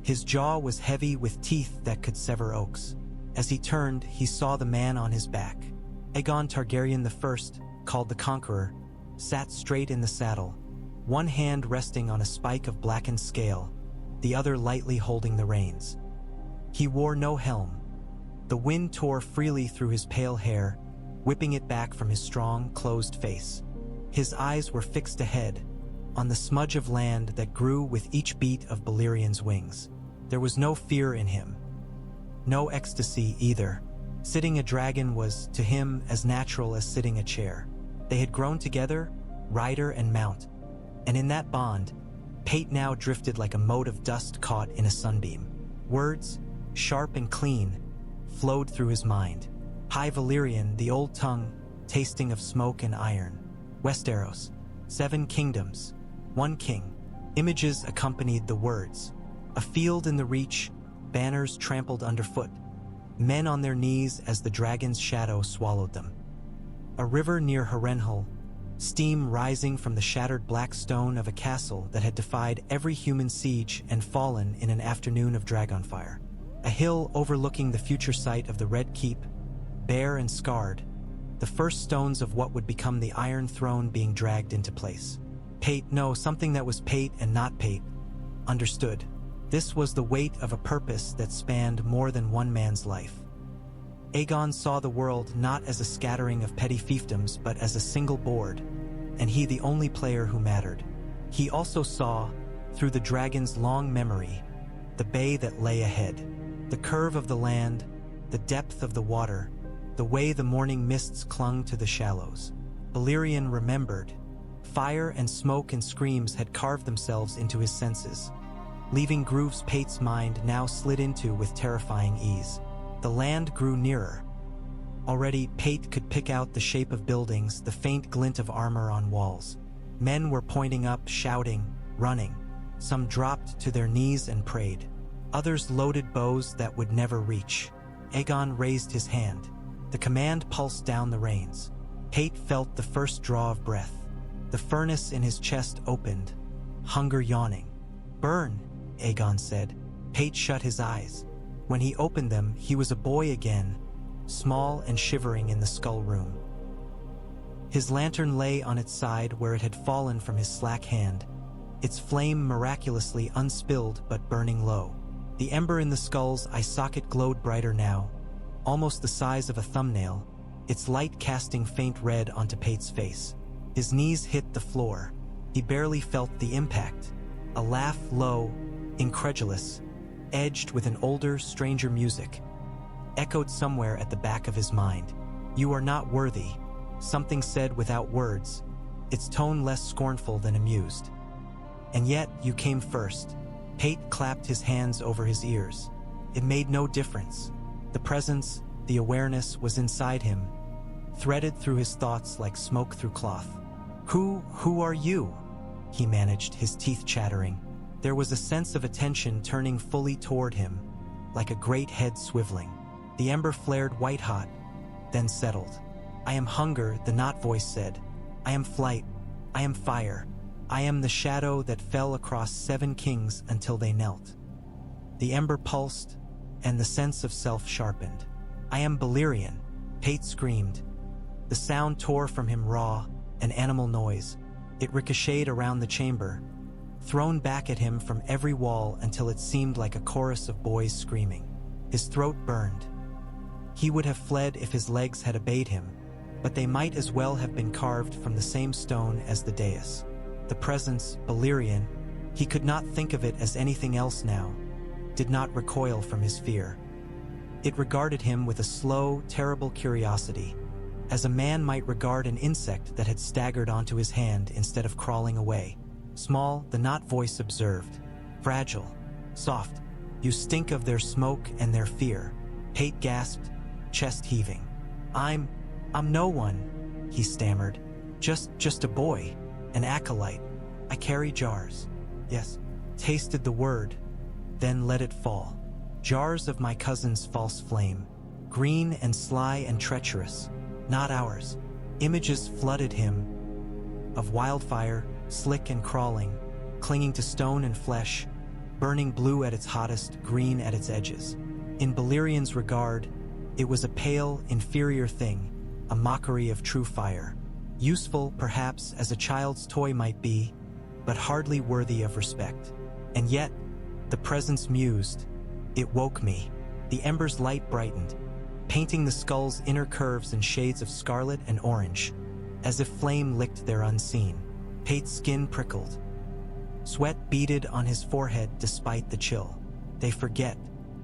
Speaker 1: His jaw was heavy with teeth that could sever oaks. As he turned, he saw the man on his back. Aegon Targaryen I, called the Conqueror, sat straight in the saddle, one hand resting on a spike of blackened scale, the other lightly holding the reins. He wore no helm. The wind tore freely through his pale hair, whipping it back from his strong, closed face. His eyes were fixed ahead, on the smudge of land that grew with each beat of Balerion's wings. There was no fear in him. No ecstasy either. Sitting a dragon was, to him, as natural as sitting a chair. They had grown together, rider and mount, and in that bond, Pate now drifted like a mote of dust caught in a sunbeam. Words, sharp and clean, flowed through his mind. High Valyrian, the old tongue, tasting of smoke and iron. Westeros, 7 kingdoms, 1 king. Images accompanied the words. A field in the reach, banners trampled underfoot, men on their knees as the dragon's shadow swallowed them. A river near Harrenhal, steam rising from the shattered black stone of a castle that had defied every human siege and fallen in an afternoon of Dragonfire. A hill overlooking the future site of the Red Keep, bare and scarred, the first stones of what would become the Iron Throne being dragged into place. Pate, no, something that was Pate and not Pate, understood. This was the weight of a purpose that spanned more than one man's life. Aegon saw the world not as a scattering of petty fiefdoms but as a single board, and he the only player who mattered. He also saw, through the dragon's long memory, the bay that lay ahead, the curve of the land, the depth of the water, the way the morning mists clung to the shallows. Balerion remembered. Fire and smoke and screams had carved themselves into his senses, leaving grooves Pate's mind now slid into with terrifying ease. The land grew nearer. Already, Pate could pick out the shape of buildings, the faint glint of armor on walls. Men were pointing up, shouting, running. Some dropped to their knees and prayed. Others loaded bows that would never reach. Aegon raised his hand. The command pulsed down the reins. Pate felt the first draw of breath. The furnace in his chest opened, hunger yawning. "Burn," Aegon said. Pate shut his eyes. When he opened them, he was a boy again, small and shivering in the skull room. His lantern lay on its side where it had fallen from his slack hand, its flame miraculously unspilled but burning low. The ember in the skull's eye socket glowed brighter now, almost the size of a thumbnail, its light casting faint red onto Pate's face. His knees hit the floor. He barely felt the impact. A laugh, low, incredulous, edged with an older, stranger music, echoed somewhere at the back of his mind. "You are not worthy," something said without words, its tone less scornful than amused. "And yet you came first." Pate clapped his hands over his ears. It made no difference. The presence, the awareness was inside him, threaded through his thoughts like smoke through cloth. Who are you?" he managed, his teeth chattering. There was a sense of attention turning fully toward him, like a great head swiveling. The ember flared white-hot, then settled. "I am hunger," the not voice said. "I am flight. I am fire. I am the shadow that fell across 7 kings until they knelt." The ember pulsed, and the sense of self sharpened. "I am Balerion," Pate screamed. The sound tore from him raw, an animal noise. It ricocheted around the chamber, thrown back at him from every wall until it seemed like a chorus of boys screaming. His throat burned. He would have fled if his legs had obeyed him, but they might as well have been carved from the same stone as the dais. The presence, Balerion, he could not think of it as anything else now, did not recoil from his fear. It regarded him with a slow, terrible curiosity, as a man might regard an insect that had staggered onto his hand instead of crawling away. Small, the not voice observed. Fragile, soft. "You stink of their smoke and their fear." Pate gasped, chest heaving. I'm no one," he stammered. Just a boy, an acolyte. I carry jars." "Yes." Tasted the word, then let it fall. "Jars of my cousin's false flame, green and sly and treacherous, not ours." Images flooded him of Wildfire, slick and crawling, clinging to stone and flesh, burning blue at its hottest, green at its edges. In Balerion's regard, it was a pale, inferior thing, a mockery of true fire. Useful, perhaps, as a child's toy might be, but hardly worthy of respect. And yet, the presence mused. It woke me. The ember's light brightened, painting the skull's inner curves in shades of scarlet and orange, as if flame licked their unseen. Pate's skin prickled. Sweat beaded on his forehead despite the chill. They forget.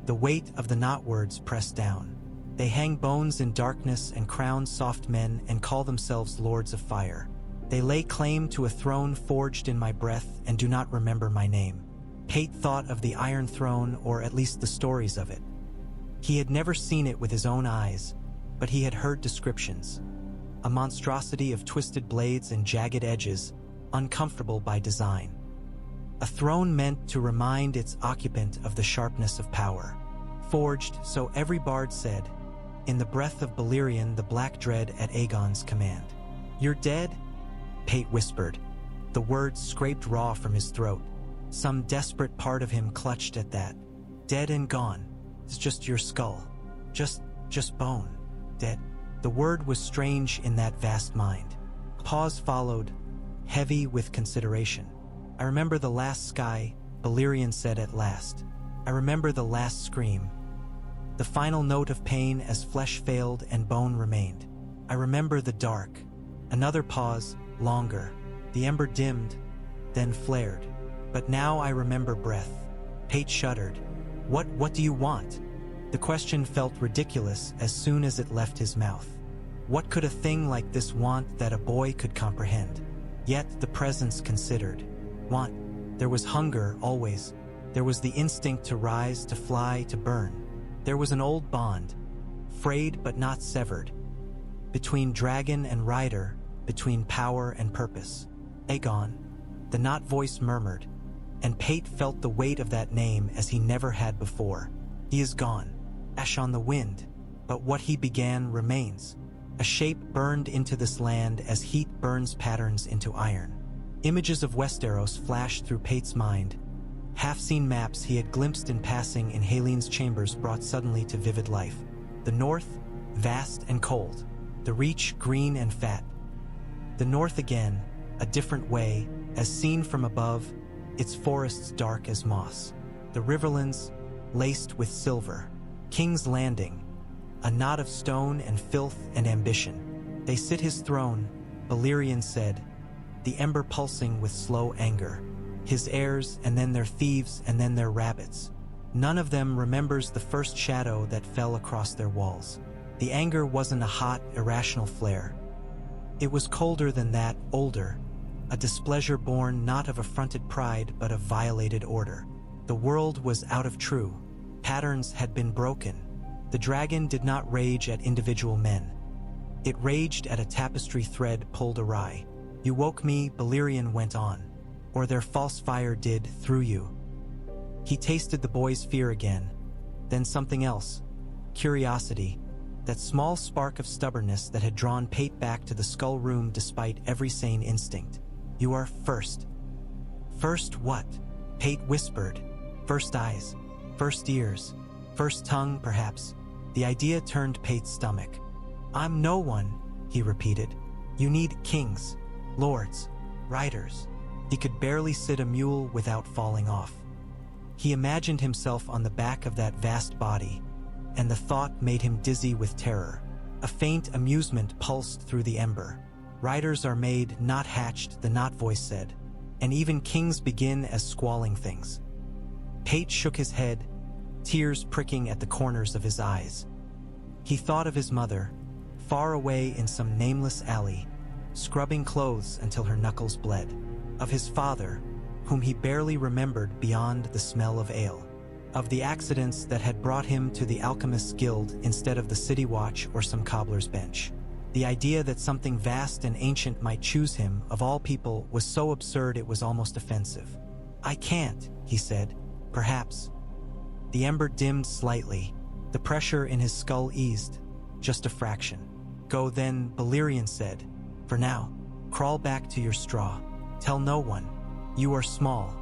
Speaker 1: The weight of the not words pressed down. They hang bones in darkness and crown soft men and call themselves lords of fire. They lay claim to a throne forged in my breath and do not remember my name. Pate thought of the Iron Throne, or at least the stories of it. He had never seen it with his own eyes, but he had heard descriptions. A monstrosity of twisted blades and jagged edges, uncomfortable by design. A throne meant to remind its occupant of the sharpness of power. Forged, so every bard said, in the breath of Balerion the Black Dread at Aegon's command. "You're dead?" Pate whispered. The words scraped raw from his throat. Some desperate part of him clutched at that. "Dead and gone. It's just your skull. Just bone. Dead." The word was strange in that vast mind. Pause followed, heavy with consideration. "I remember the last sky," Balerion said at last. "I remember the last scream. the final note of pain as flesh failed and bone remained. I remember the dark. Another pause, longer. The ember dimmed, then flared. But now I remember breath. Pate shuddered. What do you want? The question felt ridiculous as soon as it left his mouth. What could a thing like this want that a boy could comprehend? Yet the presence considered. Want. There was hunger, always. There was the instinct to rise, to fly, to burn. There was an old bond, frayed but not severed, between dragon and rider, between power and purpose. Aegon, the not voice murmured, and Pate felt the weight of that name as he never had before. He is gone, ash on the wind, but what he began remains. A shape burned into this land as heat burns patterns into iron. Images of Westeros flashed through Pate's mind. Half-seen maps he had glimpsed in passing in Helene's chambers brought suddenly to vivid life. The north, vast and cold. The reach, green and fat. The north again, a different way, as seen from above, its forests dark as moss. The riverlands, laced with silver. King's Landing, a knot of stone and filth and ambition. They sit his throne, Balerion said, the ember pulsing with slow anger. His heirs, and then their thieves, and then their rabbits. None of them remembers the first shadow that fell across their walls. The anger wasn't a hot, irrational flare. It was colder than that, older, a displeasure born not of affronted pride but of violated order. The world was out of true. Patterns had been broken. The dragon did not rage at individual men. It raged at a tapestry thread pulled awry. You woke me, Balerion went on, or their false fire did through you. He tasted the boy's fear again, then something else, curiosity, that small spark of stubbornness that had drawn Pate back to the skull room despite every sane instinct. You are first. First what? Pate whispered. First eyes, first ears, first tongue, perhaps. The idea turned Pate's stomach. I'm no one, he repeated. You need kings, lords, riders. He could barely sit a mule without falling off. He imagined himself on the back of that vast body, and the thought made him dizzy with terror. A faint amusement pulsed through the ember. Riders are made, not hatched, the not voice said, and even kings begin as squalling things. Pate shook his head, tears pricking at the corners of his eyes. He thought of his mother, far away in some nameless alley, scrubbing clothes until her knuckles bled. Of his father, whom he barely remembered beyond the smell of ale. Of the accidents that had brought him to the Alchemist's Guild instead of the City Watch or some cobbler's bench. The idea that something vast and ancient might choose him, of all people, was so absurd it was almost offensive. I can't, he said. Perhaps. The ember dimmed slightly. The pressure in his skull eased. Just a fraction. Go then, Balerion said. For now, crawl back to your straw. Tell no one. You are small.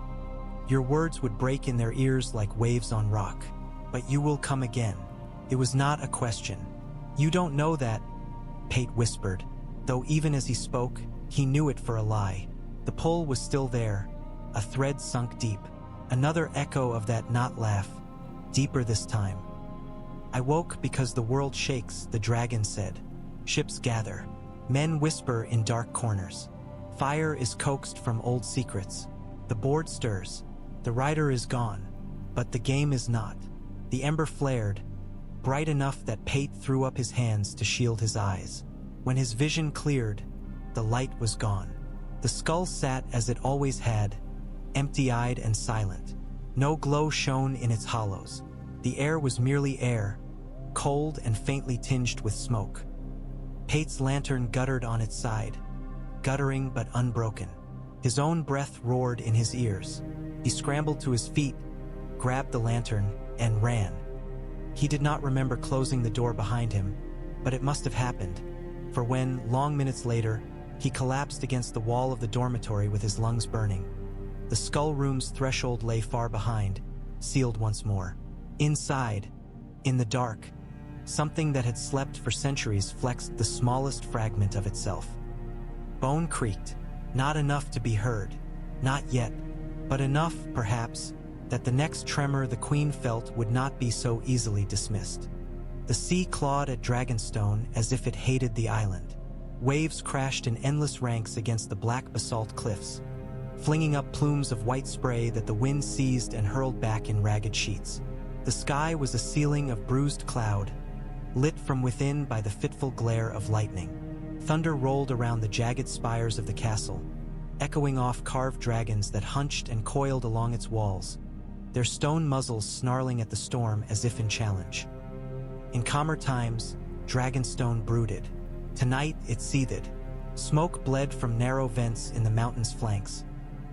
Speaker 1: Your words would break in their ears like waves on rock. But you will come again. It was not a question. You don't know that, Pate whispered, though even as he spoke, he knew it for a lie. The pull was still there, a thread sunk deep. Another echo of that not laugh, deeper this time. I woke because the world shakes, the dragon said. Ships gather. Men whisper in dark corners. Fire is coaxed from old secrets. The board stirs. The rider is gone. But the game is not. The ember flared, bright enough that Pate threw up his hands to shield his eyes. When his vision cleared, the light was gone. The skull sat as it always had, empty-eyed and silent. No glow shone in its hollows. The air was merely air, cold and faintly tinged with smoke. Pate's lantern guttered on its side, guttering but unbroken. His own breath roared in his ears. He scrambled to his feet, grabbed the lantern, and ran. He did not remember closing the door behind him, but it must have happened, for when, long minutes later, he collapsed against the wall of the dormitory with his lungs burning, the skull room's threshold lay far behind, sealed once more. Inside, in the dark, something that had slept for centuries flexed the smallest fragment of itself. Bone creaked, not enough to be heard, not yet, but enough, perhaps, that the next tremor the queen felt would not be so easily dismissed. The sea clawed at Dragonstone as if it hated the island. Waves crashed in endless ranks against the black basalt cliffs, flinging up plumes of white spray that the wind seized and hurled back in ragged sheets. The sky was a ceiling of bruised cloud, lit from within by the fitful glare of lightning. Thunder rolled around the jagged spires of the castle, echoing off carved dragons that hunched and coiled along its walls, their stone muzzles snarling at the storm as if in challenge. In calmer times, Dragonstone brooded. Tonight it seethed. Smoke bled from narrow vents in the mountain's flanks,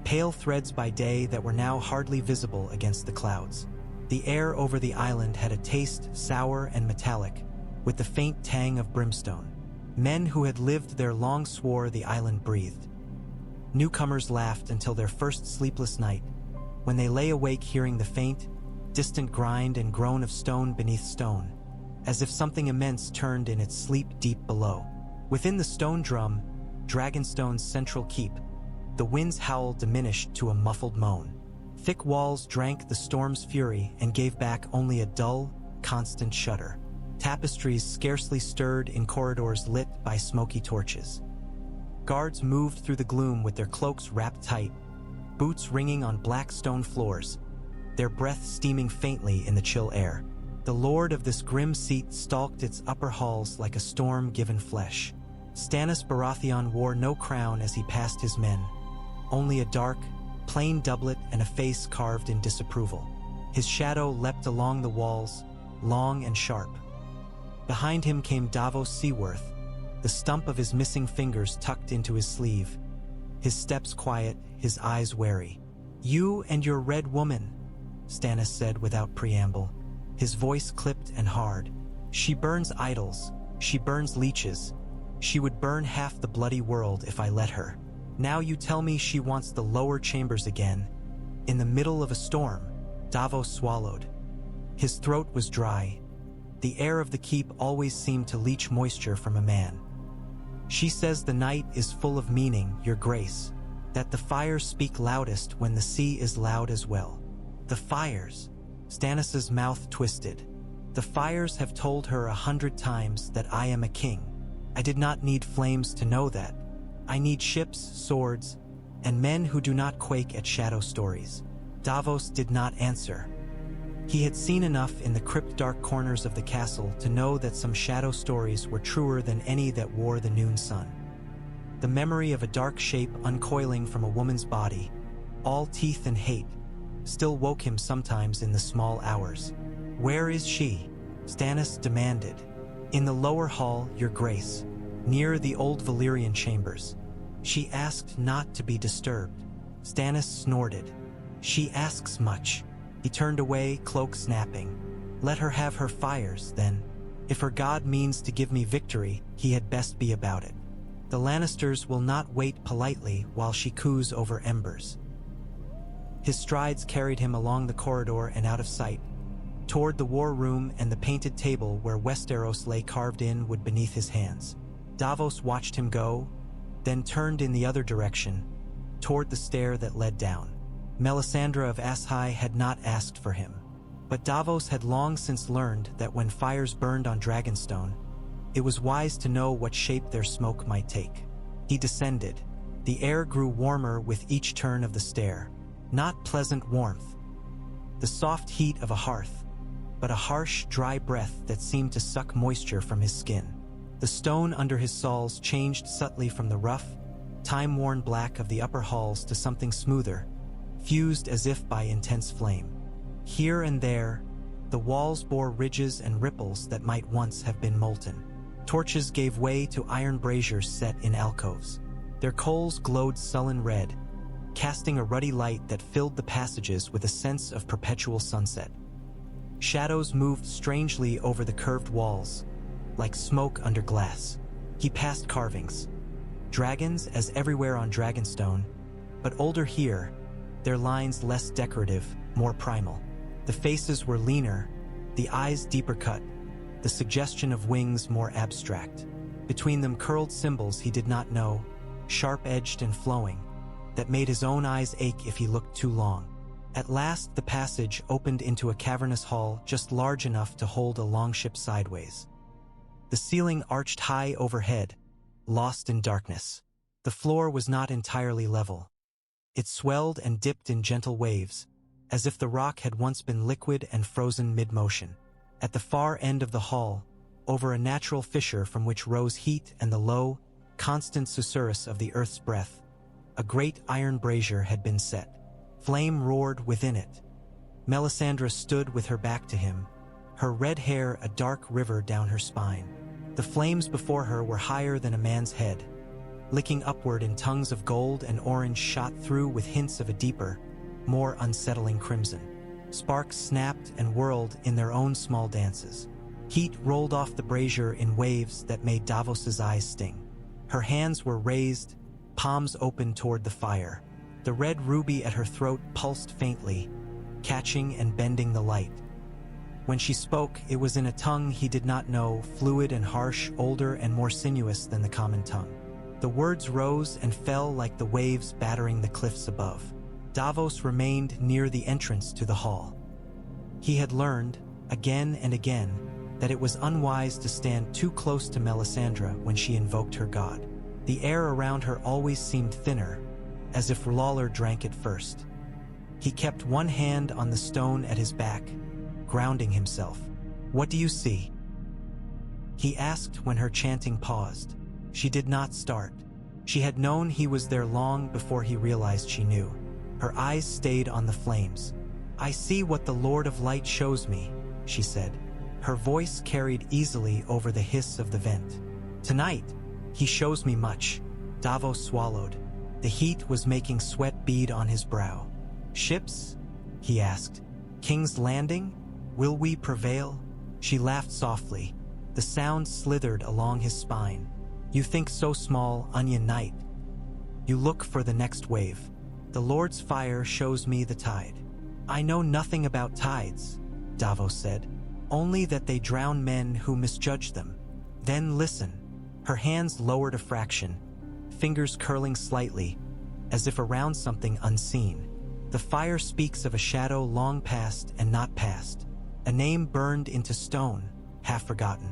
Speaker 1: pale threads by day that were now hardly visible against the clouds. The air over the island had a taste sour and metallic, with the faint tang of brimstone. Men who had lived there long swore the island breathed. Newcomers laughed until their first sleepless night, when they lay awake hearing the faint, distant grind and groan of stone beneath stone, as if something immense turned in its sleep deep below. Within the stone drum, Dragonstone's central keep, the wind's howl diminished to a muffled moan. Thick walls drank the storm's fury and gave back only a dull, constant shudder. Tapestries scarcely stirred in corridors lit by smoky torches. Guards moved through the gloom with their cloaks wrapped tight, boots ringing on black stone floors, their breath steaming faintly in the chill air. The lord of this grim seat stalked its upper halls like a storm given flesh. Stannis Baratheon wore no crown as he passed his men, only a dark, plain doublet and a face carved in disapproval. His shadow leapt along the walls, long and sharp. Behind him came Davos Seaworth, the stump of his missing fingers tucked into his sleeve, his steps quiet, his eyes wary. "You and your red woman," Stannis said without preamble, his voice clipped and hard. "She burns idols, she burns leeches. She would burn half the bloody world if I let her. Now you tell me she wants the lower chambers again, in the middle of a storm." Davos swallowed. His throat was dry. The air of the keep always seemed to leach moisture from a man. "She says the night is full of meaning, your grace, that the fires speak loudest when the sea is loud as well." The fires? Stannis's mouth twisted. The fires have told her 100 times that I am a king. I did not need flames to know that. I need ships, swords, and men who do not quake at shadow stories. Davos did not answer. He had seen enough in the crypt-dark corners of the castle to know that some shadow stories were truer than any that wore the noon sun. The memory of a dark shape uncoiling from a woman's body, all teeth and hate, still woke him sometimes in the small hours. "Where is she?" Stannis demanded. "In the lower hall, your grace, near the old Valyrian chambers." "She asked not to be disturbed." Stannis snorted. "She asks much." He turned away, cloak snapping. "Let her have her fires, then. If her god means to give me victory, he had best be about it. The Lannisters will not wait politely while she coos over embers." His strides carried him along the corridor and out of sight, toward the war room and the painted table where Westeros lay carved in wood beneath his hands. Davos watched him go, then turned in the other direction, toward the stair that led down. Melisandre of Asshai had not asked for him, but Davos had long since learned that when fires burned on Dragonstone, it was wise to know what shape their smoke might take. He descended. The air grew warmer with each turn of the stair. Not pleasant warmth, the soft heat of a hearth, but a harsh, dry breath that seemed to suck moisture from his skin. The stone under his soles changed subtly from the rough, time-worn black of the upper halls to something smoother, fused as if by intense flame. Here and there, the walls bore ridges and ripples that might once have been molten. Torches gave way to iron braziers set in alcoves. Their coals glowed sullen red, casting a ruddy light that filled the passages with a sense of perpetual sunset. Shadows moved strangely over the curved walls, like smoke under glass. He passed carvings. Dragons, as everywhere on Dragonstone, but older here, their lines less decorative, more primal. The faces were leaner, the eyes deeper cut, the suggestion of wings more abstract. Between them curled symbols he did not know, sharp-edged and flowing, that made his own eyes ache if he looked too long. At last the passage opened into a cavernous hall just large enough to hold a longship sideways. The ceiling arched high overhead, lost in darkness. The floor was not entirely level. It swelled and dipped in gentle waves, as if the rock had once been liquid and frozen mid-motion. At the far end of the hall, over a natural fissure from which rose heat and the low, constant susurrus of the earth's breath, a great iron brazier had been set. Flame roared within it. Melisandre stood with her back to him, her red hair a dark river down her spine. The flames before her were higher than a man's head, licking upward in tongues of gold and orange shot through with hints of a deeper, more unsettling crimson. Sparks snapped and whirled in their own small dances. Heat rolled off the brazier in waves that made Davos's eyes sting. Her hands were raised, palms open toward the fire. The red ruby at her throat pulsed faintly, catching and bending the light. When she spoke, it was in a tongue he did not know, fluid and harsh, older and more sinuous than the common tongue. The words rose and fell like the waves battering the cliffs above. Davos remained near the entrance to the hall. He had learned, again and again, that it was unwise to stand too close to Melisandre when she invoked her god. The air around her always seemed thinner, as if Lawler drank it first. He kept one hand on the stone at his back, grounding himself. "What do you see?" he asked when her chanting paused. She did not start. She had known he was there long before he realized she knew. Her eyes stayed on the flames. "I see what the Lord of Light shows me," she said. Her voice carried easily over the hiss of the vent. "Tonight, he shows me much." Davos swallowed. The heat was making sweat bead on his brow. "Ships?" he asked. "King's Landing? Will we prevail?" She laughed softly. The sound slithered along his spine. "You think so small, Onion Knight. You look for the next wave. The Lord's fire shows me the tide." "I know nothing about tides," Davos said. "Only that they drown men who misjudge them." "Then listen." Her hands lowered a fraction, fingers curling slightly, as if around something unseen. "The fire speaks of a shadow long past and not past. A name burned into stone, half forgotten.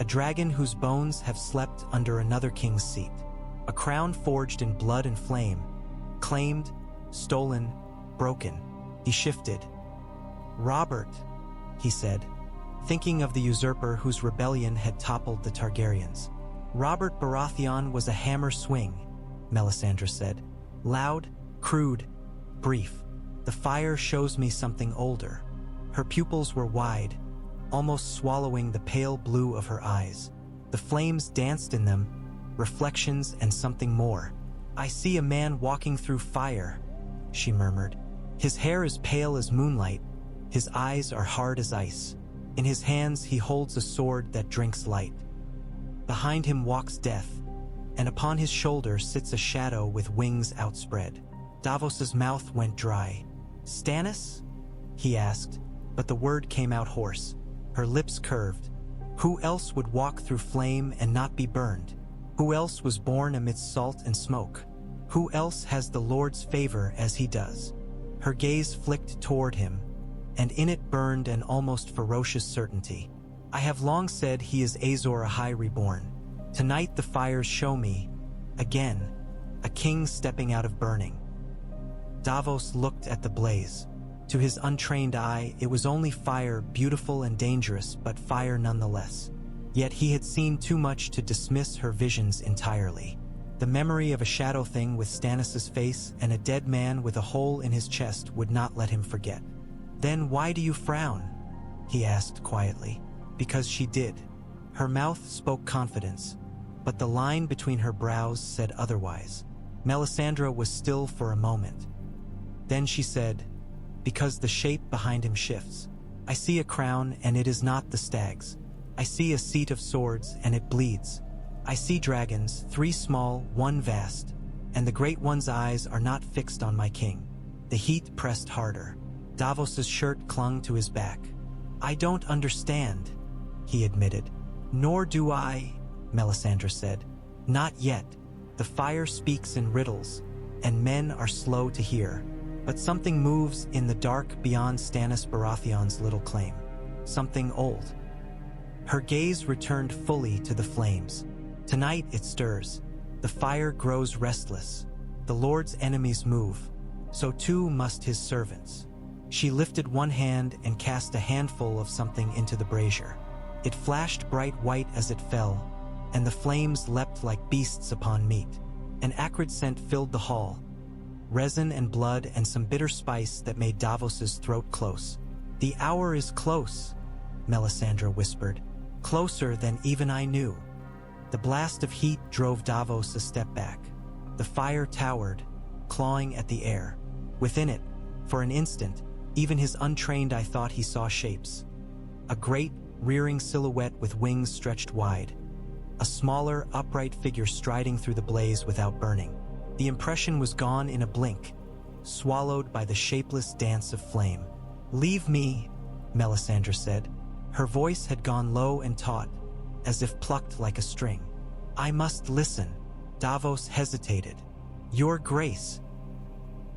Speaker 1: A dragon whose bones have slept under another king's seat. A crown forged in blood and flame, claimed, stolen, broken." He shifted. "Robert," he said, thinking of the usurper whose rebellion had toppled the Targaryens. "Robert Baratheon was a hammer swing," Melisandre said. "Loud, crude, brief. The fire shows me something older." Her pupils were wide, almost swallowing the pale blue of her eyes. The flames danced in them, reflections and something more. "I see a man walking through fire," she murmured. "His hair is pale as moonlight, his eyes are hard as ice. In his hands he holds a sword that drinks light. Behind him walks death, and upon his shoulder sits a shadow with wings outspread." Davos's mouth went dry. "Stannis?" he asked, but the word came out hoarse. Her lips curved. Who else would walk through flame and not be burned? Who else was born amidst salt and smoke? Who else has the Lord's favor as he does? Her gaze flicked toward him, and in it burned an almost ferocious certainty. "I have long said he is Azor Ahai reborn. Tonight the fires show me, again, a king stepping out of burning." Davos looked at the blaze. To his untrained eye, it was only fire, beautiful and dangerous, but fire nonetheless. Yet he had seen too much to dismiss her visions entirely. The memory of a shadow thing with Stannis's face and a dead man with a hole in his chest would not let him forget. "Then why do you frown?" he asked quietly. Because she did. Her mouth spoke confidence, but the line between her brows said otherwise. Melisandre was still for a moment. Then she said, "Because the shape behind him shifts. I see a crown and it is not the stag's. I see a seat of swords and it bleeds. I see dragons, 3 small, 1 vast, and the great one's eyes are not fixed on my king." The heat pressed harder. Davos's shirt clung to his back. "I don't understand," he admitted. "Nor do I," Melisandre said. "Not yet. The fire speaks in riddles, and men are slow to hear. But something moves in the dark beyond Stannis Baratheon's little claim. Something old. Her gaze returned fully to the flames. Tonight it stirs. The fire grows restless. The Lord's enemies move. So too must his servants. She lifted one hand and cast a handful of something into the brazier. It flashed bright white as it fell, and the flames leapt like beasts upon meat. An acrid scent filled the hall. Resin and blood and some bitter spice that made Davos's throat close. "The hour is close," Melisandre whispered. "Closer than even I knew." The blast of heat drove Davos a step back. The fire towered, clawing at the air. Within it, for an instant, even his untrained eye thought he saw shapes. A great, rearing silhouette with wings stretched wide. A smaller, upright figure striding through the blaze without burning. The impression was gone in a blink, swallowed by the shapeless dance of flame. "Leave me," Melisandre said. Her voice had gone low and taut, as if plucked like a string. "I must listen." Davos hesitated. "Your Grace."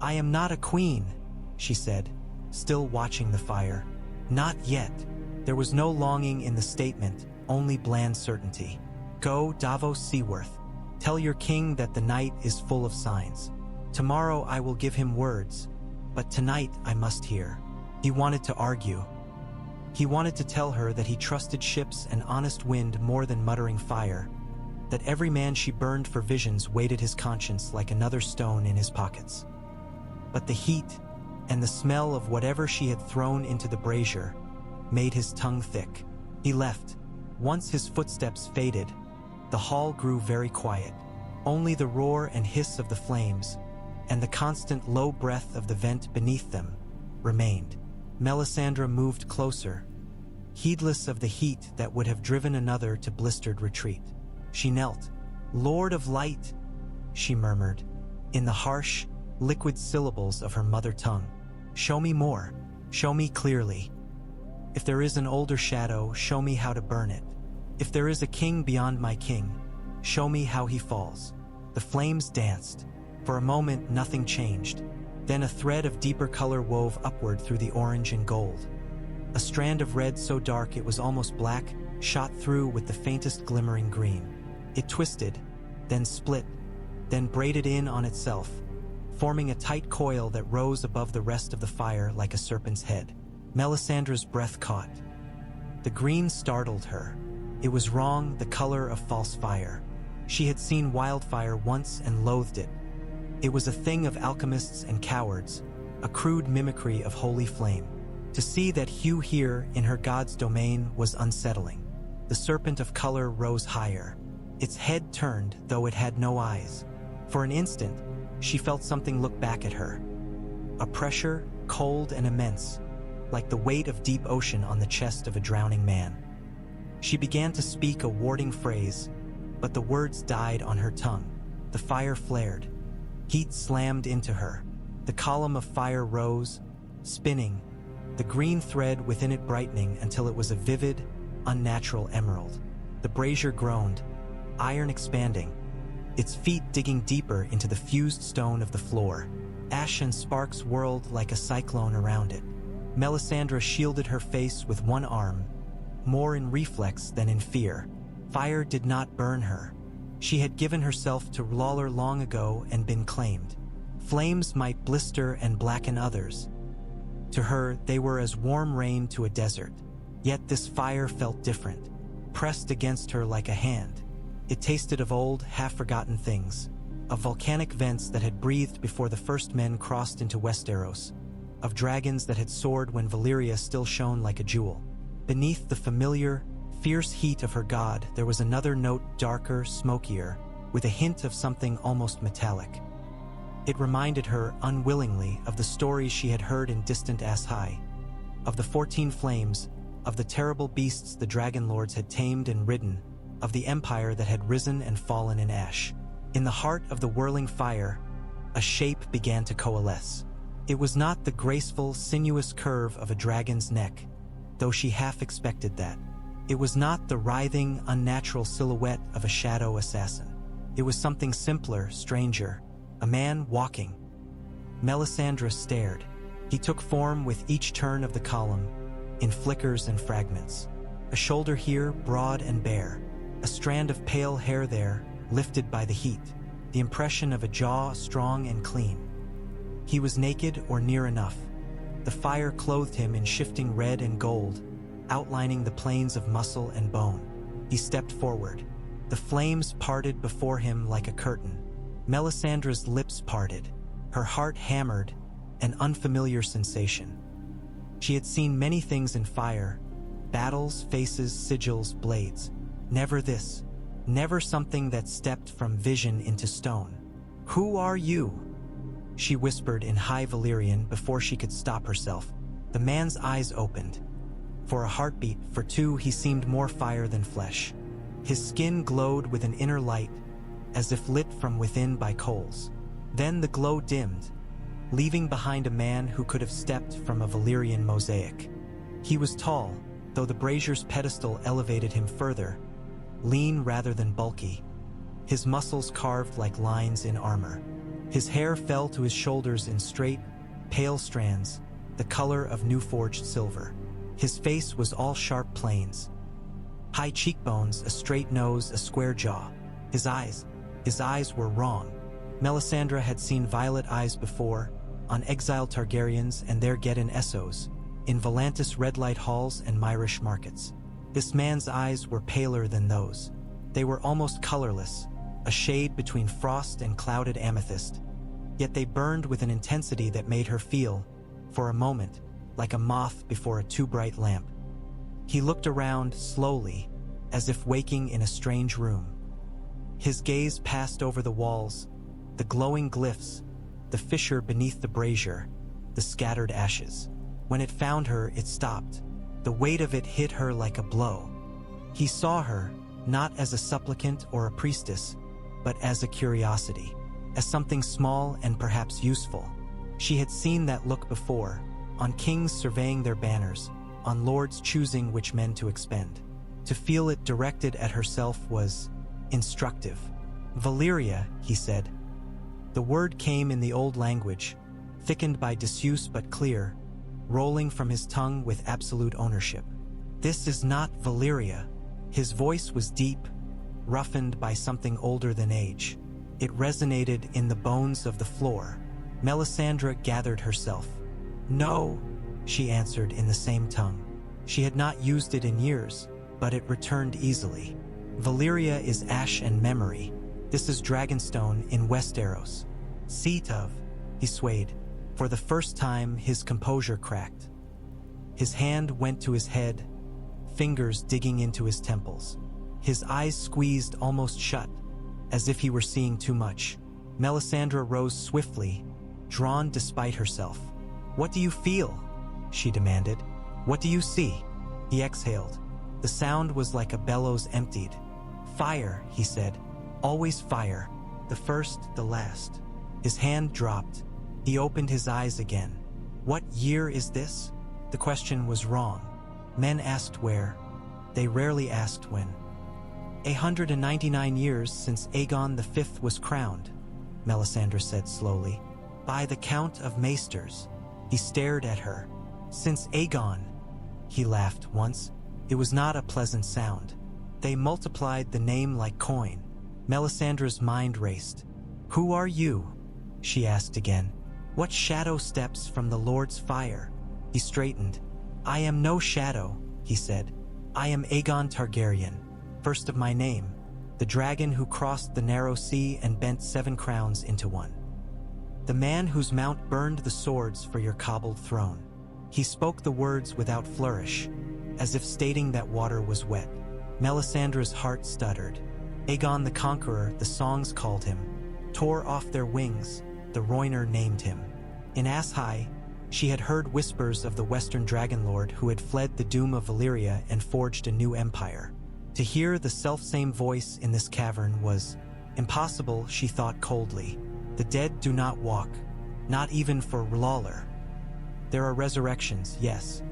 Speaker 1: "I am not a queen," she said, still watching the fire. "Not yet." There was no longing in the statement, only bland certainty. "Go, Davos Seaworth. Tell your king that the night is full of signs. Tomorrow I will give him words, but tonight I must hear." He wanted to argue. He wanted to tell her that he trusted ships and honest wind more than muttering fire, that every man she burned for visions weighted his conscience like another stone in his pockets. But the heat and the smell of whatever she had thrown into the brazier made his tongue thick. He left. Once his footsteps faded, the hall grew very quiet. Only the roar and hiss of the flames, and the constant low breath of the vent beneath them, remained. Melisandre moved closer, heedless of the heat that would have driven another to blistered retreat. She knelt. "Lord of Light," she murmured, in the harsh, liquid syllables of her mother tongue. "Show me more. Show me clearly. If there is an older shadow, show me how to burn it. If there is a king beyond my king, show me how he falls." The flames danced. For a moment, nothing changed. Then a thread of deeper color wove upward through the orange and gold. A strand of red so dark it was almost black, shot through with the faintest glimmering green. It twisted, then split, then braided in on itself, forming a tight coil that rose above the rest of the fire like a serpent's head. Melisandre's breath caught. The green startled her. It was wrong, the color of false fire. She had seen wildfire once and loathed it. It was a thing of alchemists and cowards, a crude mimicry of holy flame. To see that hue here in her god's domain was unsettling. The serpent of color rose higher. Its head turned, though it had no eyes. For an instant, she felt something look back at her. A pressure, cold and immense, like the weight of deep ocean on the chest of a drowning man. She began to speak a warding phrase, but the words died on her tongue. The fire flared. Heat slammed into her. The column of fire rose, spinning, the green thread within it brightening until it was a vivid, unnatural emerald. The brazier groaned, iron expanding, its feet digging deeper into the fused stone of the floor. Ash and sparks whirled like a cyclone around it. Melisandre shielded her face with one arm, more in reflex than in fear. Fire did not burn her. She had given herself to Lawler long ago and been claimed. Flames might blister and blacken others. To her, they were as warm rain to a desert. Yet this fire felt different, pressed against her like a hand. It tasted of old, half-forgotten things, of volcanic vents that had breathed before the first men crossed into Westeros, of dragons that had soared when Valyria still shone like a jewel. Beneath the familiar, fierce heat of her god, there was another note, darker, smokier, with a hint of something almost metallic. It reminded her, unwillingly, of the stories she had heard in distant Aes-High, of the 14 flames, of the terrible beasts the dragon lords had tamed and ridden, of the empire that had risen and fallen in ash. In the heart of the whirling fire, a shape began to coalesce. It was not the graceful, sinuous curve of a dragon's neck, though she half expected that. It was not the writhing, unnatural silhouette of a shadow assassin. It was something simpler, stranger, a man walking. Melisandre stared. He took form with each turn of the column, in flickers and fragments. A shoulder here, broad and bare. A strand of pale hair there, lifted by the heat. The impression of a jaw strong and clean. He was naked or near enough. The fire clothed him in shifting red and gold, outlining the planes of muscle and bone. He stepped forward. The flames parted before him like a curtain. Melisandre's lips parted. Her heart hammered, an unfamiliar sensation. She had seen many things in fire, battles, faces, sigils, blades. Never this. Never something that stepped from vision into stone. "Who are you?" she whispered in high Valyrian before she could stop herself. The man's eyes opened. For a heartbeat, for two, he seemed more fire than flesh. His skin glowed with an inner light, as if lit from within by coals. Then the glow dimmed, leaving behind a man who could have stepped from a Valyrian mosaic. He was tall, though the brazier's pedestal elevated him further, lean rather than bulky, his muscles carved like lines in armor. His hair fell to his shoulders in straight, pale strands, the color of new-forged silver. His face was all sharp planes. High cheekbones, a straight nose, a square jaw. His eyes were wrong. Melisandre had seen violet eyes before, on exiled Targaryens and their Geddon Essos, in Volantis red light halls and Myrish markets. This man's eyes were paler than those. They were almost colorless, a shade between frost and clouded amethyst. Yet they burned with an intensity that made her feel, for a moment, like a moth before a too bright lamp. He looked around slowly, as if waking in a strange room. His gaze passed over the walls, the glowing glyphs, the fissure beneath the brazier, the scattered ashes. When it found her, it stopped. The weight of it hit her like a blow. He saw her, not as a supplicant or a priestess, but as a curiosity, as something small and perhaps useful. She had seen that look before, on kings surveying their banners, on lords choosing which men to expend. To feel it directed at herself was instructive. "Valyria," he said. The word came in the old language, thickened by disuse but clear, rolling from his tongue with absolute ownership. "This is not Valyria." His voice was deep, roughened by something older than age. It resonated in the bones of the floor. Melisandre gathered herself. "No," she answered in the same tongue. She had not used it in years, but it returned easily. "Valyria is ash and memory. This is Dragonstone in Westeros. Seat of..." He swayed. For the first time, his composure cracked. His hand went to his head, fingers digging into his temples. His eyes squeezed almost shut, as if he were seeing too much. Melisandre rose swiftly, drawn despite herself. "What do you feel?" she demanded. "What do you see?" He exhaled. The sound was like a bellows emptied. "Fire," he said. "Always fire. The first, the last." His hand dropped. He opened his eyes again. "What year is this?" The question was wrong. Men asked where. They rarely asked when. 199 years since Aegon V was crowned, Melisandre said slowly. "By the count of maesters." He stared at her. "Since Aegon," he laughed once. It was not a pleasant sound. They multiplied the name like coin. Melisandre's mind raced. "Who are you?" she asked again. "What shadow steps from the Lord's fire?" He straightened. "I am no shadow," he said. "I am Aegon Targaryen, first of my name, the dragon who crossed the narrow sea and bent 7 crowns into one. The man whose mount burned the swords for your cobbled throne." He spoke the words without flourish, as if stating that water was wet. Melisandre's heart stuttered. Aegon the Conqueror, the songs called him, tore off their wings, the Rhoynar named him. In Ashai, she had heard whispers of the Western Dragonlord who had fled the doom of Valyria and forged a new empire. To hear the selfsame voice in this cavern was impossible, she thought coldly. The dead do not walk, not even for Lawler. There are resurrections, yes.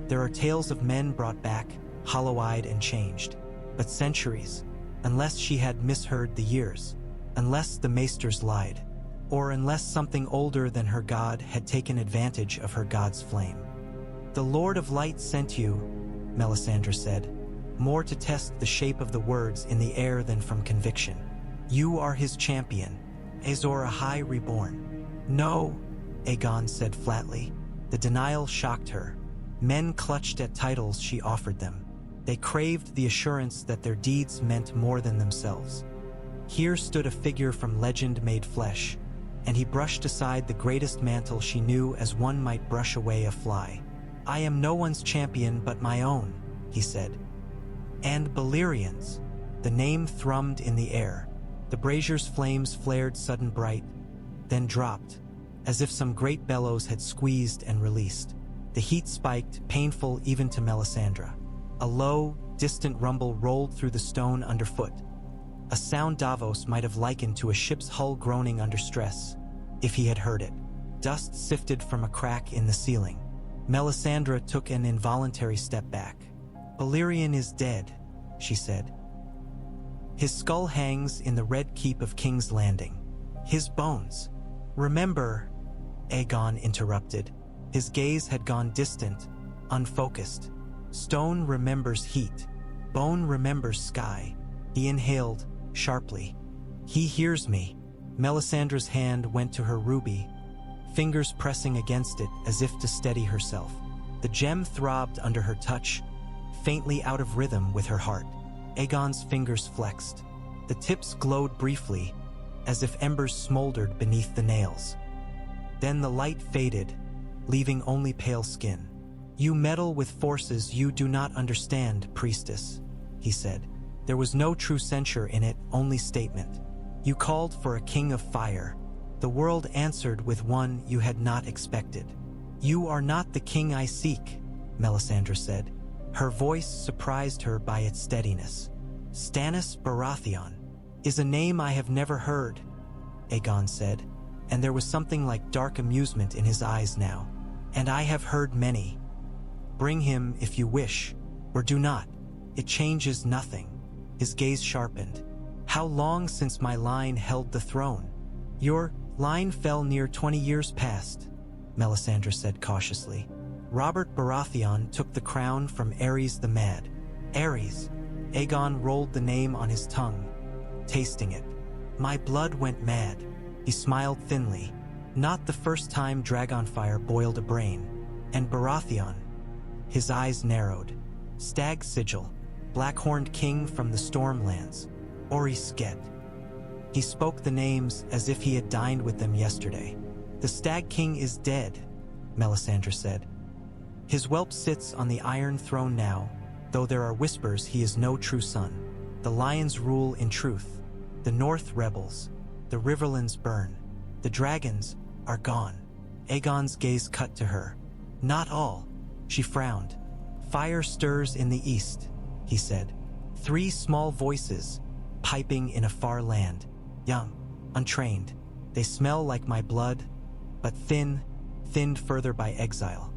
Speaker 1: There are tales of men brought back, hollow-eyed and changed. But centuries, unless she had misheard the years, unless the maesters lied. or unless something older than her god had taken advantage of her god's flame. "The Lord of Light sent you," Melisandre said, more to test the shape of the words in the air than from conviction. "You are his champion, Azor Ahai reborn." "No," Aegon said flatly. The denial shocked her. Men clutched at titles she offered them. They craved the assurance that their deeds meant more than themselves. Here stood a figure from legend made flesh, and he brushed aside the greatest mantle she knew as one might brush away a fly. "I am no one's champion but my own," he said. "And Balerion's." The name thrummed in the air. The brazier's flames flared sudden bright, then dropped, as if some great bellows had squeezed and released. The heat spiked, painful even to Melisandre. A low, distant rumble rolled through the stone underfoot, a sound Davos might have likened to a ship's hull groaning under stress, if he had heard it. Dust sifted from a crack in the ceiling. Melisandre took an involuntary step back. "Balerion is dead," she said. "His skull hangs in the Red Keep of King's Landing. His bones." "Remember," Aegon interrupted. His gaze had gone distant, unfocused. "Stone remembers heat. Bone remembers sky." He inhaled, sharply. "He hears me." Melisandre's hand went to her ruby, fingers pressing against it as if to steady herself. The gem throbbed under her touch, faintly out of rhythm with her heart. Aegon's fingers flexed. The tips glowed briefly, as if embers smoldered beneath the nails. Then the light faded, leaving only pale skin. "You meddle with forces you do not understand, priestess," he said. There was no true censure in it, only statement. "You called for a king of fire. The world answered with one you had not expected." "You are not the king I seek," Melisandre said. Her voice surprised her by its steadiness. "Stannis Baratheon is a name I have never heard," Aegon said, and there was something like dark amusement in his eyes now. "And I have heard many. Bring him if you wish, or do not. It changes nothing." His gaze sharpened. "How long since my line held the throne?" "Your line fell near 20 years past," Melisandre said cautiously. "Robert Baratheon took the crown from Aerys the Mad." "Aerys." Aegon rolled the name on his tongue, tasting it. "My blood went mad." He smiled thinly. "Not the first time Dragonfire boiled a brain. And Baratheon." His eyes narrowed. "Stag Sigil, Black-horned king from the Stormlands. Ori Sket." He spoke the names as if he had dined with them yesterday. "The Stag King is dead," Melisandre said. "His whelp sits on the Iron Throne now, though there are whispers he is no true son. The lions rule in truth. The North rebels. The Riverlands burn. The dragons are gone." Aegon's gaze cut to her. "Not all." She frowned. "Fire stirs in the east," he said. "3 small voices, piping in a far land. Young, untrained. They smell like my blood, but thinned further by exile."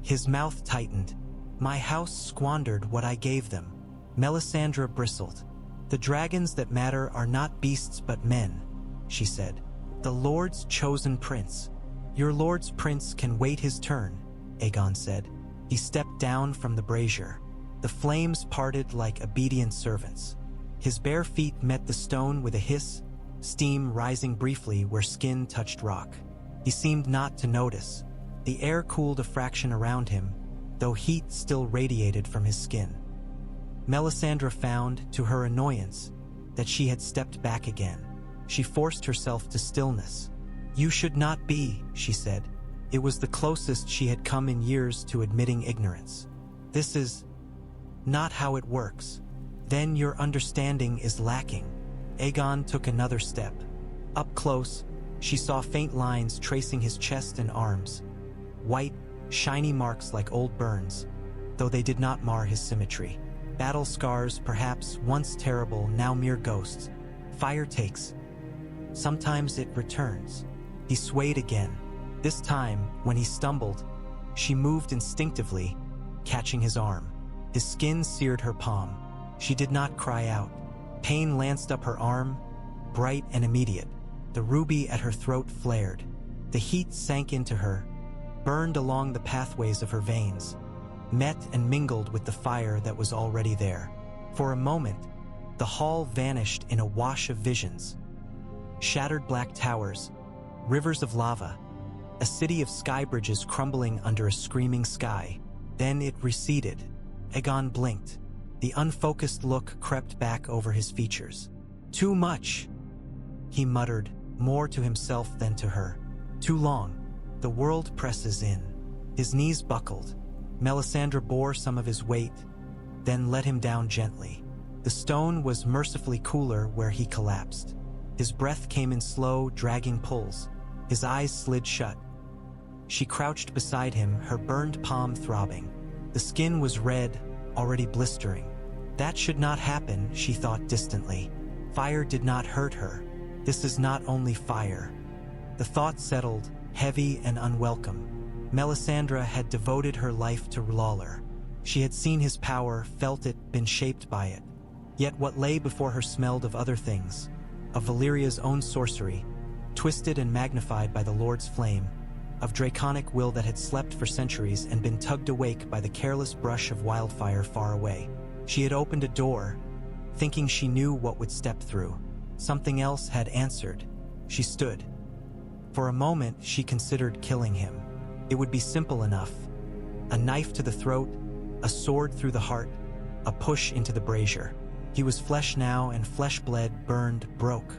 Speaker 1: His mouth tightened. "My house squandered what I gave them." Melisandre bristled. "The dragons that matter are not beasts but men," she said. "The Lord's chosen prince." "Your Lord's prince can wait his turn," Aegon said. He stepped down from the brazier. The flames parted like obedient servants. His bare feet met the stone with a hiss, steam rising briefly where skin touched rock. He seemed not to notice. The air cooled a fraction around him, though heat still radiated from his skin. Melisandre found, to her annoyance, that she had stepped back again. She forced herself to stillness. "You should not be," she said. It was the closest she had come in years to admitting ignorance. "This is not how it works." "Then your understanding is lacking." Aegon took another step. Up close, she saw faint lines tracing his chest and arms. White, shiny marks like old burns, though they did not mar his symmetry. Battle scars, perhaps once terrible, now mere ghosts. Fire takes. Sometimes it returns. He swayed again. This time, when he stumbled, she moved instinctively, catching his arm. His skin seared her palm. She did not cry out. Pain lanced up her arm, bright and immediate. The ruby at her throat flared. The heat sank into her, burned along the pathways of her veins, met and mingled with the fire that was already there. For a moment, the hall vanished in a wash of visions. Shattered black towers, rivers of lava, a city of sky bridges crumbling under a screaming sky. Then it receded. Aegon blinked. The unfocused look crept back over his features. "Too much," he muttered, more to himself than to her. "Too long. The world presses in." His knees buckled. Melisandre bore some of his weight, then let him down gently. The stone was mercifully cooler where he collapsed. His breath came in slow, dragging pulls. His eyes slid shut. She crouched beside him, her burned palm throbbing. The skin was red, already blistering. That should not happen, she thought distantly. Fire did not hurt her. This is not only fire. The thought settled, heavy and unwelcome. Melisandre had devoted her life to Lawler. She had seen his power, felt it, been shaped by it. Yet what lay before her smelled of other things, of Valyria's own sorcery, twisted and magnified by the Lord's flame, of draconic will that had slept for centuries and been tugged awake by the careless brush of wildfire far away. She had opened a door, thinking she knew what would step through. Something else had answered. She stood. For a moment, she considered killing him. It would be simple enough. A knife to the throat, a sword through the heart, a push into the brazier. He was flesh now, and flesh bled, burned, broke.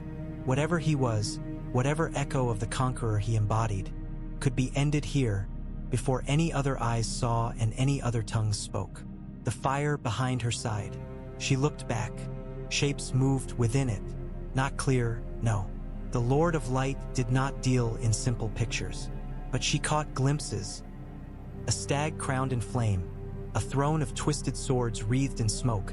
Speaker 1: Whatever he was, whatever echo of the Conqueror he embodied, could be ended here, before any other eyes saw and any other tongues spoke. The fire behind her side. She looked back. Shapes moved within it. Not clear, no. The Lord of Light did not deal in simple pictures. But she caught glimpses. A stag crowned in flame, a throne of twisted swords wreathed in smoke,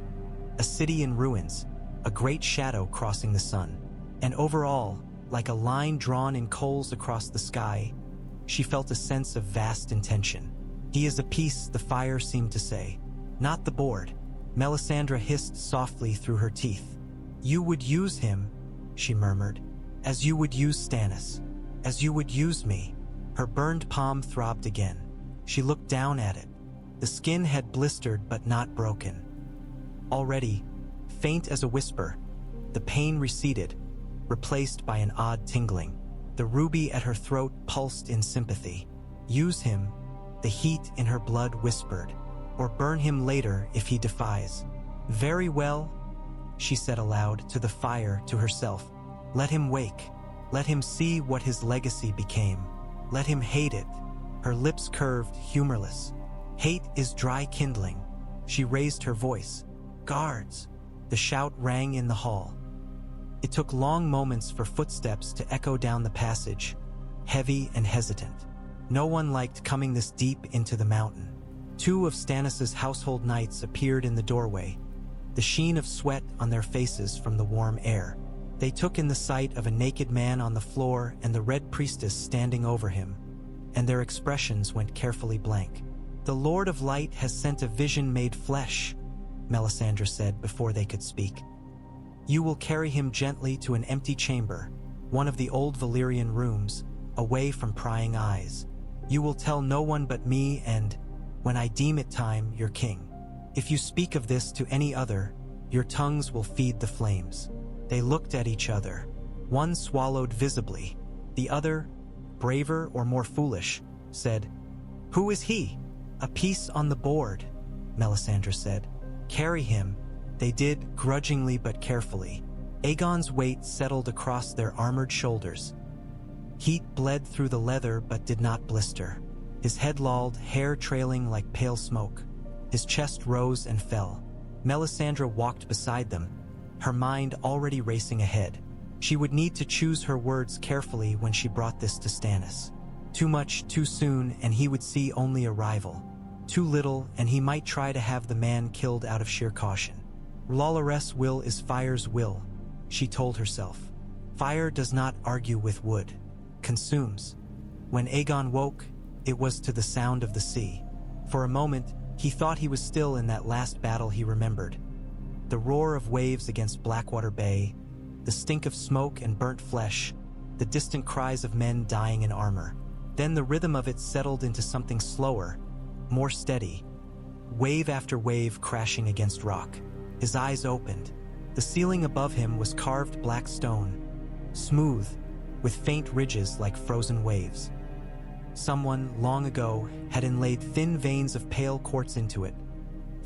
Speaker 1: a city in ruins, a great shadow crossing the sun. And overall, like a line drawn in coals across the sky, she felt a sense of vast intention. He is a piece, the fire seemed to say. Not the board. Melisandre hissed softly through her teeth. You would use him, she murmured, as you would use Stannis, as you would use me. Her burned palm throbbed again. She looked down at it. The skin had blistered but not broken. Already, faint as a whisper, the pain receded, replaced by an odd tingling. The ruby at her throat pulsed in sympathy. Use him, the heat in her blood whispered, or burn him later if he defies. Very well, she said aloud to the fire, to herself. Let him wake. Let him see what his legacy became. Let him hate it. Her lips curved, humorless. Hate is dry kindling. She raised her voice. Guards! The shout rang in the hall. It took long moments for footsteps to echo down the passage, heavy and hesitant. No one liked coming this deep into the mountain. Two of Stannis's household knights appeared in the doorway, the sheen of sweat on their faces from the warm air. They took in the sight of a naked man on the floor and the Red Priestess standing over him, and their expressions went carefully blank. The Lord of Light has sent a vision made flesh, Melisandre said before they could speak. You will carry him gently to an empty chamber, one of the old Valyrian rooms, away from prying eyes. You will tell no one but me and, when I deem it time, your king. If you speak of this to any other, your tongues will feed the flames. They looked at each other. One swallowed visibly. The other, braver or more foolish, said, Who is he? A piece on the board, Melisandre said. Carry him. They did, grudgingly but carefully. Aegon's weight settled across their armored shoulders. Heat bled through the leather but did not blister. His head lolled, hair trailing like pale smoke. His chest rose and fell. Melisandre walked beside them, her mind already racing ahead. She would need to choose her words carefully when she brought this to Stannis. Too much, too soon, and he would see only a rival. Too little, and he might try to have the man killed out of sheer caution. Lawler's will is fire's will, she told herself. Fire does not argue with wood. Consumes. When Aegon woke, it was to the sound of the sea. For a moment, he thought he was still in that last battle he remembered. The roar of waves against Blackwater Bay, the stink of smoke and burnt flesh, the distant cries of men dying in armor. Then the rhythm of it settled into something slower, more steady, wave after wave crashing against rock. His eyes opened. The ceiling above him was carved black stone, smooth, with faint ridges like frozen waves. Someone, long ago, had inlaid thin veins of pale quartz into it,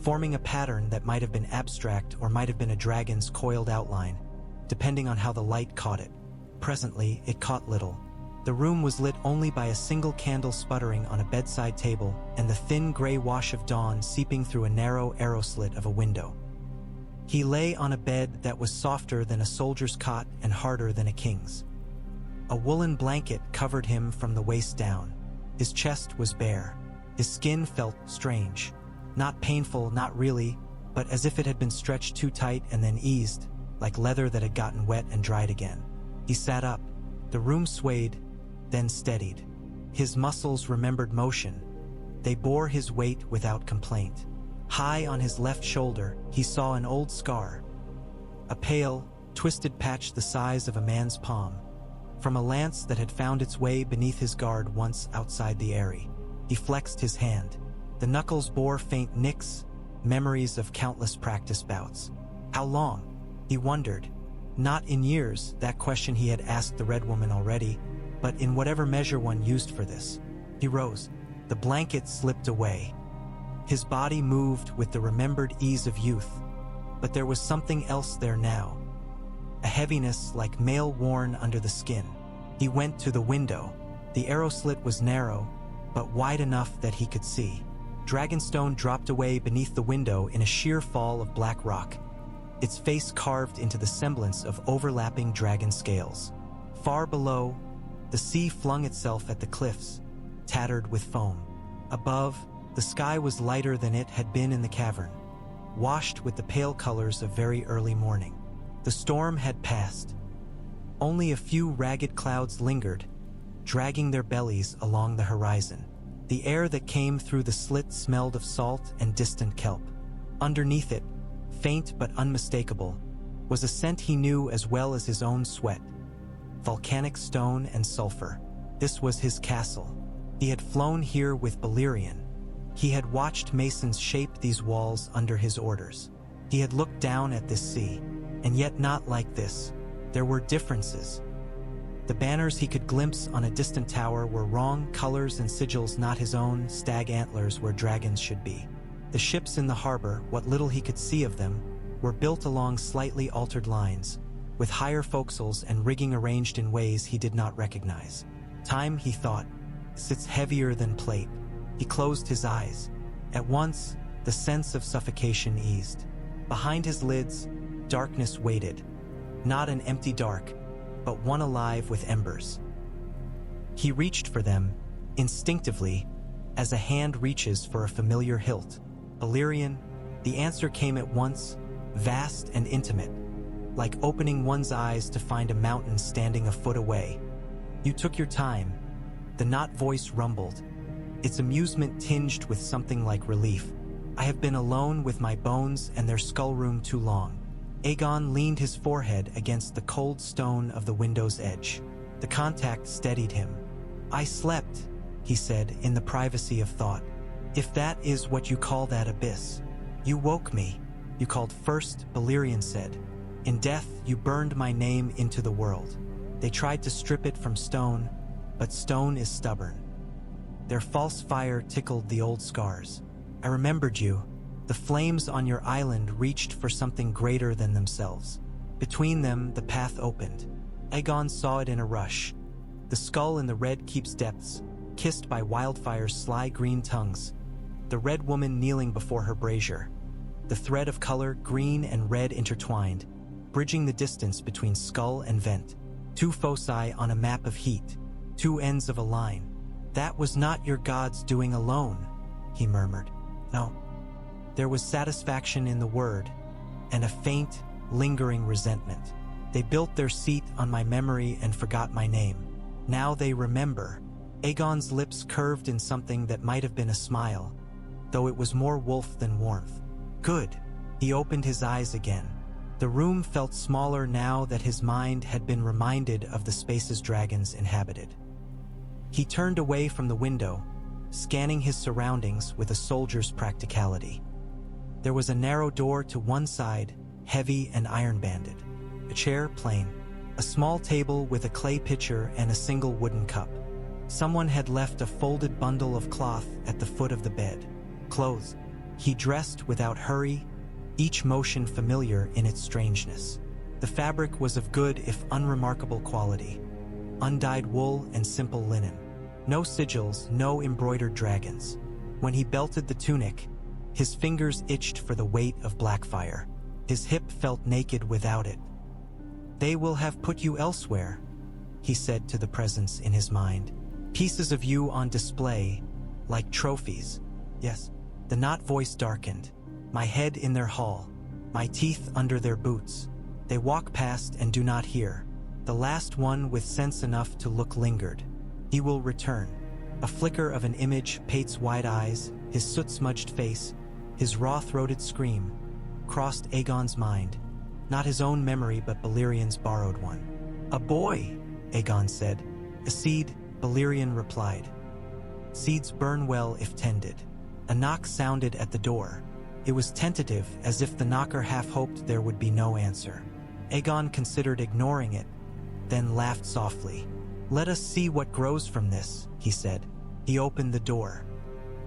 Speaker 1: forming a pattern that might have been abstract or might have been a dragon's coiled outline, depending on how the light caught it. Presently, it caught little. The room was lit only by a single candle sputtering on a bedside table and the thin gray wash of dawn seeping through a narrow arrow slit of a window. He lay on a bed that was softer than a soldier's cot and harder than a king's. A woolen blanket covered him from the waist down. His chest was bare. His skin felt strange. Not painful, not really, but as if it had been stretched too tight and then eased, like leather that had gotten wet and dried again. He sat up. The room swayed, then steadied. His muscles remembered motion. They bore his weight without complaint. High on his left shoulder, he saw an old scar. A pale, twisted patch the size of a man's palm, from a lance that had found its way beneath his guard once outside the eyrie. He flexed his hand. The knuckles bore faint nicks, memories of countless practice bouts. How long? He wondered. Not in years, that question he had asked the Red Woman already, but in whatever measure one used for this. He rose. The blanket slipped away. His body moved with the remembered ease of youth, but there was something else there now. A heaviness like mail worn under the skin. He went to the window. The arrow slit was narrow, but wide enough that he could see. Dragonstone dropped away beneath the window in a sheer fall of black rock, its face carved into the semblance of overlapping dragon scales. Far below, the sea flung itself at the cliffs, tattered with foam. Above, the sky was lighter than it had been in the cavern, washed with the pale colors of very early morning. The storm had passed. Only a few ragged clouds lingered, dragging their bellies along the horizon. The air that came through the slit smelled of salt and distant kelp. Underneath it, faint but unmistakable, was a scent he knew as well as his own sweat. Volcanic stone and sulfur. This was his castle. He had flown here with Balerion. He had watched masons shape these walls under his orders. He had looked down at this sea, and yet not like this. There were differences. The banners he could glimpse on a distant tower were wrong colors and sigils not his own, stag antlers where dragons should be. The ships in the harbor, what little he could see of them, were built along slightly altered lines, with higher forecastles and rigging arranged in ways he did not recognize. Time, he thought, sits heavier than plate. He closed his eyes. At once, the sense of suffocation eased. Behind his lids, darkness waited. Not an empty dark, but one alive with embers. He reached for them, instinctively, as a hand reaches for a familiar hilt. Balerion, the answer came at once, vast and intimate, like opening one's eyes to find a mountain standing a foot away. You took your time. The knot voice rumbled, its amusement tinged with something like relief. I have been alone with my bones and their skull room too long. Aegon leaned his forehead against the cold stone of the window's edge. The contact steadied him. I slept, he said in the privacy of thought. If that is what you call that abyss. You woke me. You called first, Balerion said. In death, you burned my name into the world. They tried to strip it from stone, but stone is stubborn. Their false fire tickled the old scars. I remembered you. The flames on your island reached for something greater than themselves. Between them, the path opened. Aegon saw it in a rush. The skull in the red keep's depths, kissed by Wildfire's sly green tongues. The red woman kneeling before her brazier. The thread of color, green and red intertwined, bridging the distance between skull and vent. Two foci on a map of heat, two ends of a line. That was not your god's doing alone, he murmured. No. There was satisfaction in the word, and a faint, lingering resentment. They built their seat on my memory and forgot my name. Now they remember. Aegon's lips curved in something that might have been a smile, though it was more wolf than warmth. Good. He opened his eyes again. The room felt smaller now that his mind had been reminded of the spaces dragons inhabited. He turned away from the window, scanning his surroundings with a soldier's practicality. There was a narrow door to one side, heavy and iron-banded. A chair, plain. A small table with a clay pitcher and a single wooden cup. Someone had left a folded bundle of cloth at the foot of the bed. Clothes. He dressed without hurry, each motion familiar in its strangeness. The fabric was of good if unremarkable quality. Undyed wool and simple linen. No sigils, no embroidered dragons. When he belted the tunic, his fingers itched for the weight of black fire. His hip felt naked without it. "They will have put you elsewhere," he said to the presence in his mind. "Pieces of you on display, like trophies." Yes, the knot voice darkened. "My head in their hall, my teeth under their boots. They walk past and do not hear." The last one with sense enough to look lingered. He will return. A flicker of an image, Pate's wide eyes, his soot-smudged face, his raw-throated scream, crossed Aegon's mind. Not his own memory, but Balerion's borrowed one. "A boy," Aegon said. "A seed," Balerion replied. "Seeds burn well if tended." A knock sounded at the door. It was tentative, as if the knocker half hoped there would be no answer. Aegon considered ignoring it, then laughed softly. "Let us see what grows from this," he said. He opened the door.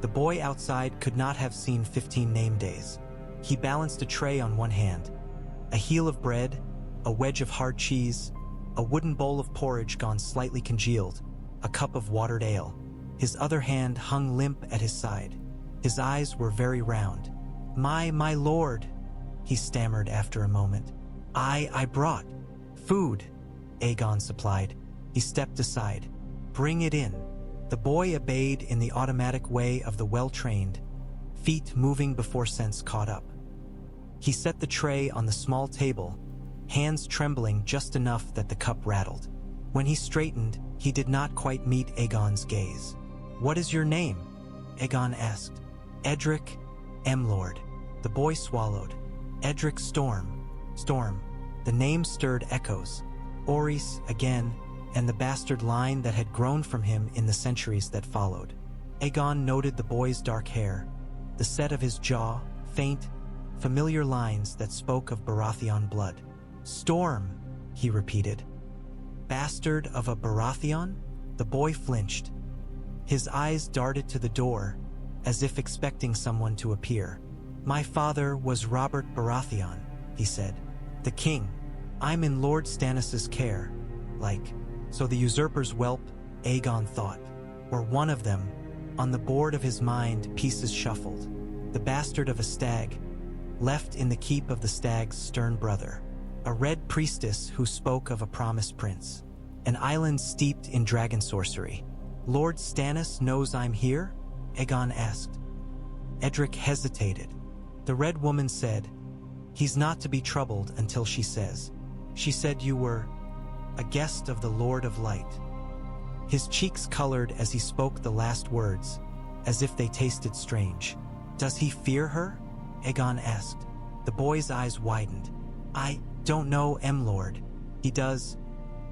Speaker 1: The boy outside could not have seen 15 name days. He balanced a tray on one hand. A heel of bread, a wedge of hard cheese, a wooden bowl of porridge gone slightly congealed, a cup of watered ale. His other hand hung limp at his side. His eyes were very round. My lord," he stammered after a moment. I brought food," Aegon supplied. He stepped aside. "Bring it in." The boy obeyed in the automatic way of the well-trained, feet moving before sense caught up. He set the tray on the small table, hands trembling just enough that the cup rattled. When he straightened, he did not quite meet Aegon's gaze. "What is your name?" Aegon asked. "Edric Lord." The boy swallowed. "Edric Storm." Storm. The name stirred echoes. Oris again, and the bastard line that had grown from him in the centuries that followed. Aegon noted the boy's dark hair, the set of his jaw, faint, familiar lines that spoke of Baratheon blood. "Storm," he repeated. "Bastard of a Baratheon?" The boy flinched. His eyes darted to the door, as if expecting someone to appear. "My father was Robert Baratheon," he said. "The king. I'm in Lord Stannis's care." So the usurper's whelp, Aegon thought. Or one of them. On the board of his mind, pieces shuffled. The bastard of a stag, left in the keep of the stag's stern brother. A red priestess who spoke of a promised prince. An island steeped in dragon sorcery. "Lord Stannis knows I'm here?" Aegon asked. Edric hesitated. The red woman said, "He's not to be troubled until she says. She said you were a guest of the Lord of Light." His cheeks colored as he spoke the last words, as if they tasted strange. "Does he fear her?" Aegon asked. The boy's eyes widened. "I don't know, Lord." "He does,"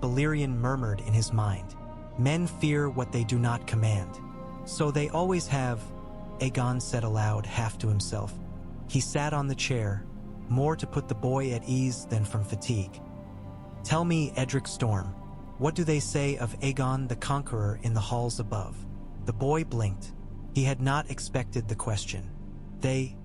Speaker 1: Balerion murmured in his mind. "Men fear what they do not command. So they always have," Aegon said aloud, half to himself. He sat on the chair, more to put the boy at ease than from fatigue. "Tell me, Edric Storm, what do they say of Aegon the Conqueror in the halls above?" The boy blinked. He had not expected the question. They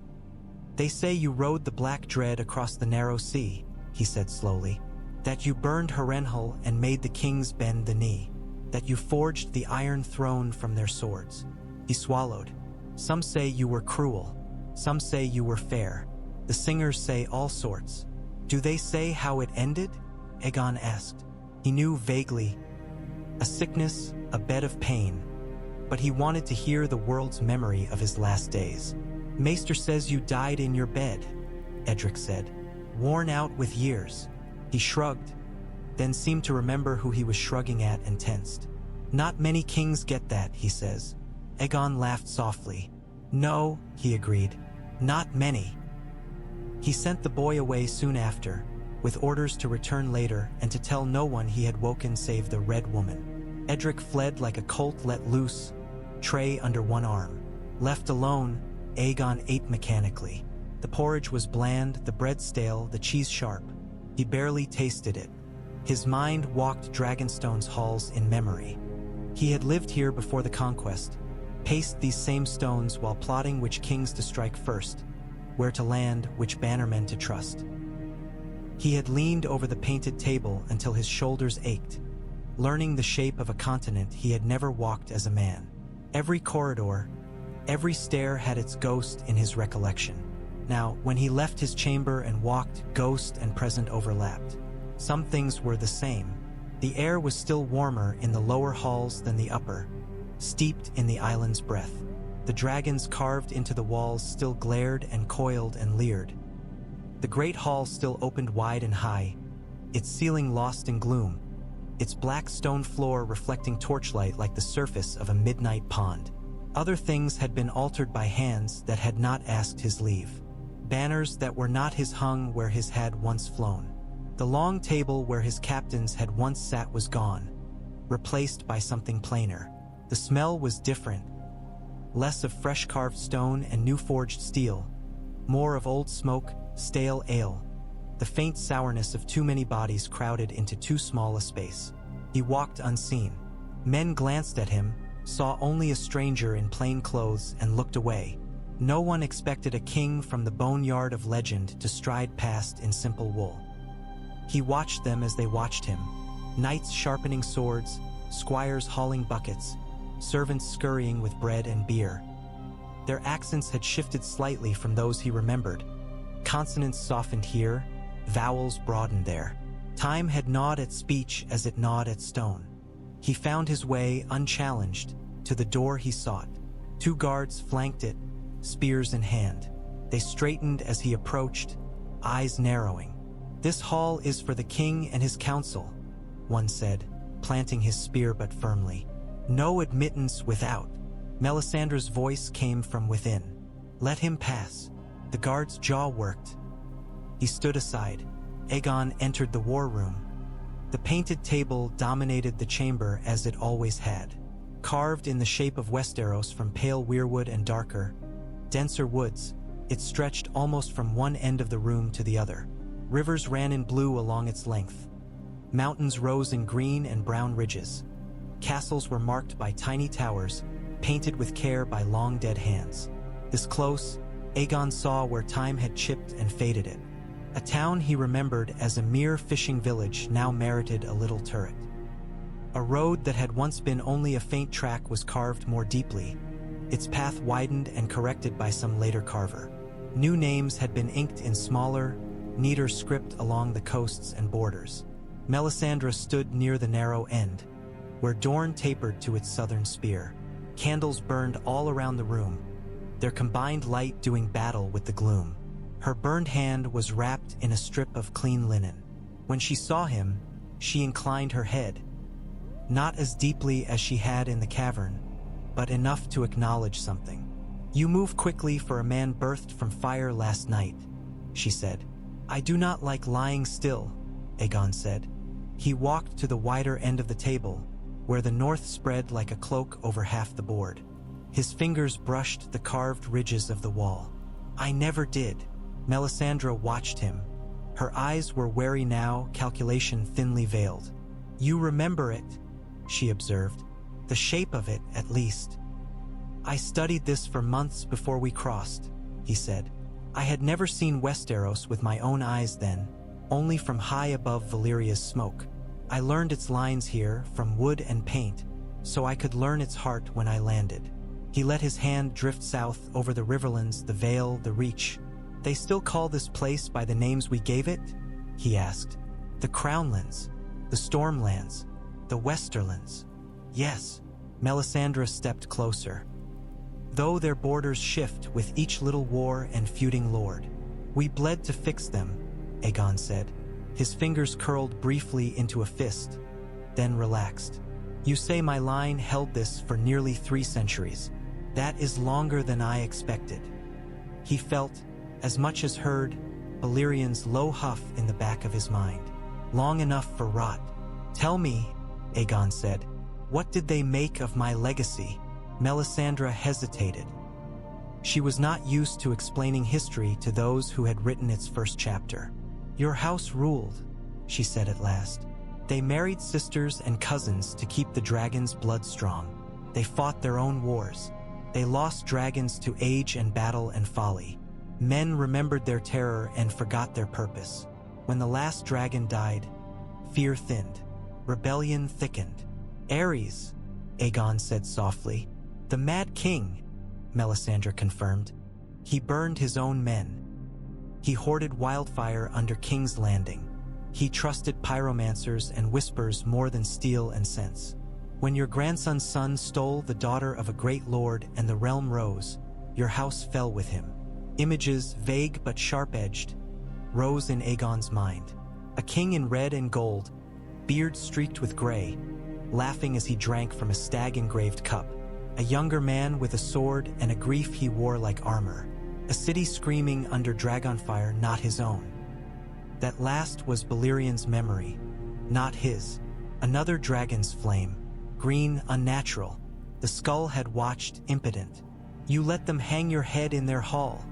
Speaker 1: say you rode the Black Dread across the narrow sea," he said slowly. "That you burned Harrenhal and made the kings bend the knee. That you forged the Iron Throne from their swords." He swallowed. "Some say you were cruel. Some say you were fair. The singers say all sorts. Do they say how it ended?" Aegon asked. He knew vaguely. A sickness, a bed of pain. But he wanted to hear the world's memory of his last days. "Maester says you died in your bed," Edric said. "Worn out with years." He shrugged, then seemed to remember who he was shrugging at and tensed. "Not many kings get that," he says. Aegon laughed softly. "No," he agreed. "Not many." He sent the boy away soon after, with orders to return later and to tell no one he had woken save the Red Woman. Edric fled like a colt let loose, tray under one arm. Left alone, Aegon ate mechanically. The porridge was bland, the bread stale, the cheese sharp. He barely tasted it. His mind walked Dragonstone's halls in memory. He had lived here before the Conquest, paced these same stones while plotting which kings to strike first, where to land, which bannermen to trust. He had leaned over the painted table until his shoulders ached, learning the shape of a continent he had never walked as a man. Every corridor, every stair had its ghost in his recollection. Now, when he left his chamber and walked, ghost and present overlapped. Some things were the same. The air was still warmer in the lower halls than the upper, steeped in the island's breath. The dragons carved into the walls still glared and coiled and leered. The great hall still opened wide and high, its ceiling lost in gloom, its black stone floor reflecting torchlight like the surface of a midnight pond. Other things had been altered by hands that had not asked his leave. Banners that were not his hung where his had once flown. The long table where his captains had once sat was gone, replaced by something plainer. The smell was different, less of fresh carved stone and new forged steel, more of old smoke, stale ale, the faint sourness of too many bodies crowded into too small a space. He walked unseen. Men glanced at him, saw only a stranger in plain clothes and looked away. No one expected a king from the boneyard of legend to stride past in simple wool. He watched them as they watched him, knights sharpening swords, squires hauling buckets, servants scurrying with bread and beer. Their accents had shifted slightly from those he remembered. Consonants softened here, vowels broadened there. Time had gnawed at speech as it gnawed at stone. He found his way, unchallenged, to the door he sought. 2 guards flanked it, spears in hand. They straightened as he approached, eyes narrowing. "This hall is for the king and his council," one said, planting his spear but firmly. "No admittance without." Melisandre's voice came from within. "Let him pass." The guard's jaw worked. He stood aside. Aegon entered the war room. The painted table dominated the chamber as it always had. Carved in the shape of Westeros from pale weirwood and darker, denser woods, it stretched almost from one end of the room to the other. Rivers ran in blue along its length. Mountains rose in green and brown ridges. Castles were marked by tiny towers, painted with care by long dead hands. This close, Aegon saw where time had chipped and faded it. A town he remembered as a mere fishing village now merited a little turret. A road that had once been only a faint track was carved more deeply, its path widened and corrected by some later carver. New names had been inked in smaller, neater script along the coasts and borders. Melisandre stood near the narrow end, where Dorne tapered to its southern spear. Candles burned all around the room, their combined light doing battle with the gloom. Her burned hand was wrapped in a strip of clean linen. When she saw him, she inclined her head, not as deeply as she had in the cavern, but enough to acknowledge something. "You move quickly for a man birthed from fire last night," she said. "I do not like lying still," Aegon said. He walked to the wider end of the table, where the north spread like a cloak over half the board. His fingers brushed the carved ridges of the wall. "I never did." Melisandre watched him. Her eyes were wary now, calculation thinly veiled. "You remember it," she observed. "The shape of it, at least." "I studied this for months before we crossed," he said. "I had never seen Westeros with my own eyes then, only from high above Valeria's smoke. I learned its lines here, from wood and paint, so I could learn its heart when I landed." He let his hand drift south over the riverlands, the Vale, the Reach. "They still call this place by the names we gave it?" he asked. "The Crownlands, the Stormlands, the Westerlands." "Yes." Melisandre stepped closer. "Though their borders shift with each little war and feuding lord. We bled to fix them," Aegon said. His fingers curled briefly into a fist, then relaxed. "You say my line held this for nearly 3 centuries. That is longer than I expected." He felt, as much as heard, Balerion's low huff in the back of his mind. Long enough for rot. Tell me, Aegon said, what did they make of my legacy? Melisandre hesitated. She was not used to explaining history to those who had written its first chapter. Your house ruled, she said at last. They married sisters and cousins to keep the dragon's blood strong. They fought their own wars. They lost dragons to age and battle and folly. Men remembered their terror and forgot their purpose. When the last dragon died, fear thinned. Rebellion thickened. Ares, Aegon said softly. The Mad King, Melisandre confirmed. He burned his own men. He hoarded wildfire under King's Landing. He trusted pyromancers and whispers more than steel and sense. When your grandson's son stole the daughter of a great lord and the realm rose, your house fell with him. Images, vague but sharp-edged, rose in Aegon's mind. A king in red and gold, beard streaked with gray, laughing as he drank from a stag-engraved cup. A younger man with a sword and a grief he wore like armor. A city screaming under dragonfire not his own. That last was Balerion's memory, not his. Another dragon's flame, green, unnatural. The skull had watched, impotent. You let them hang your head in their hall,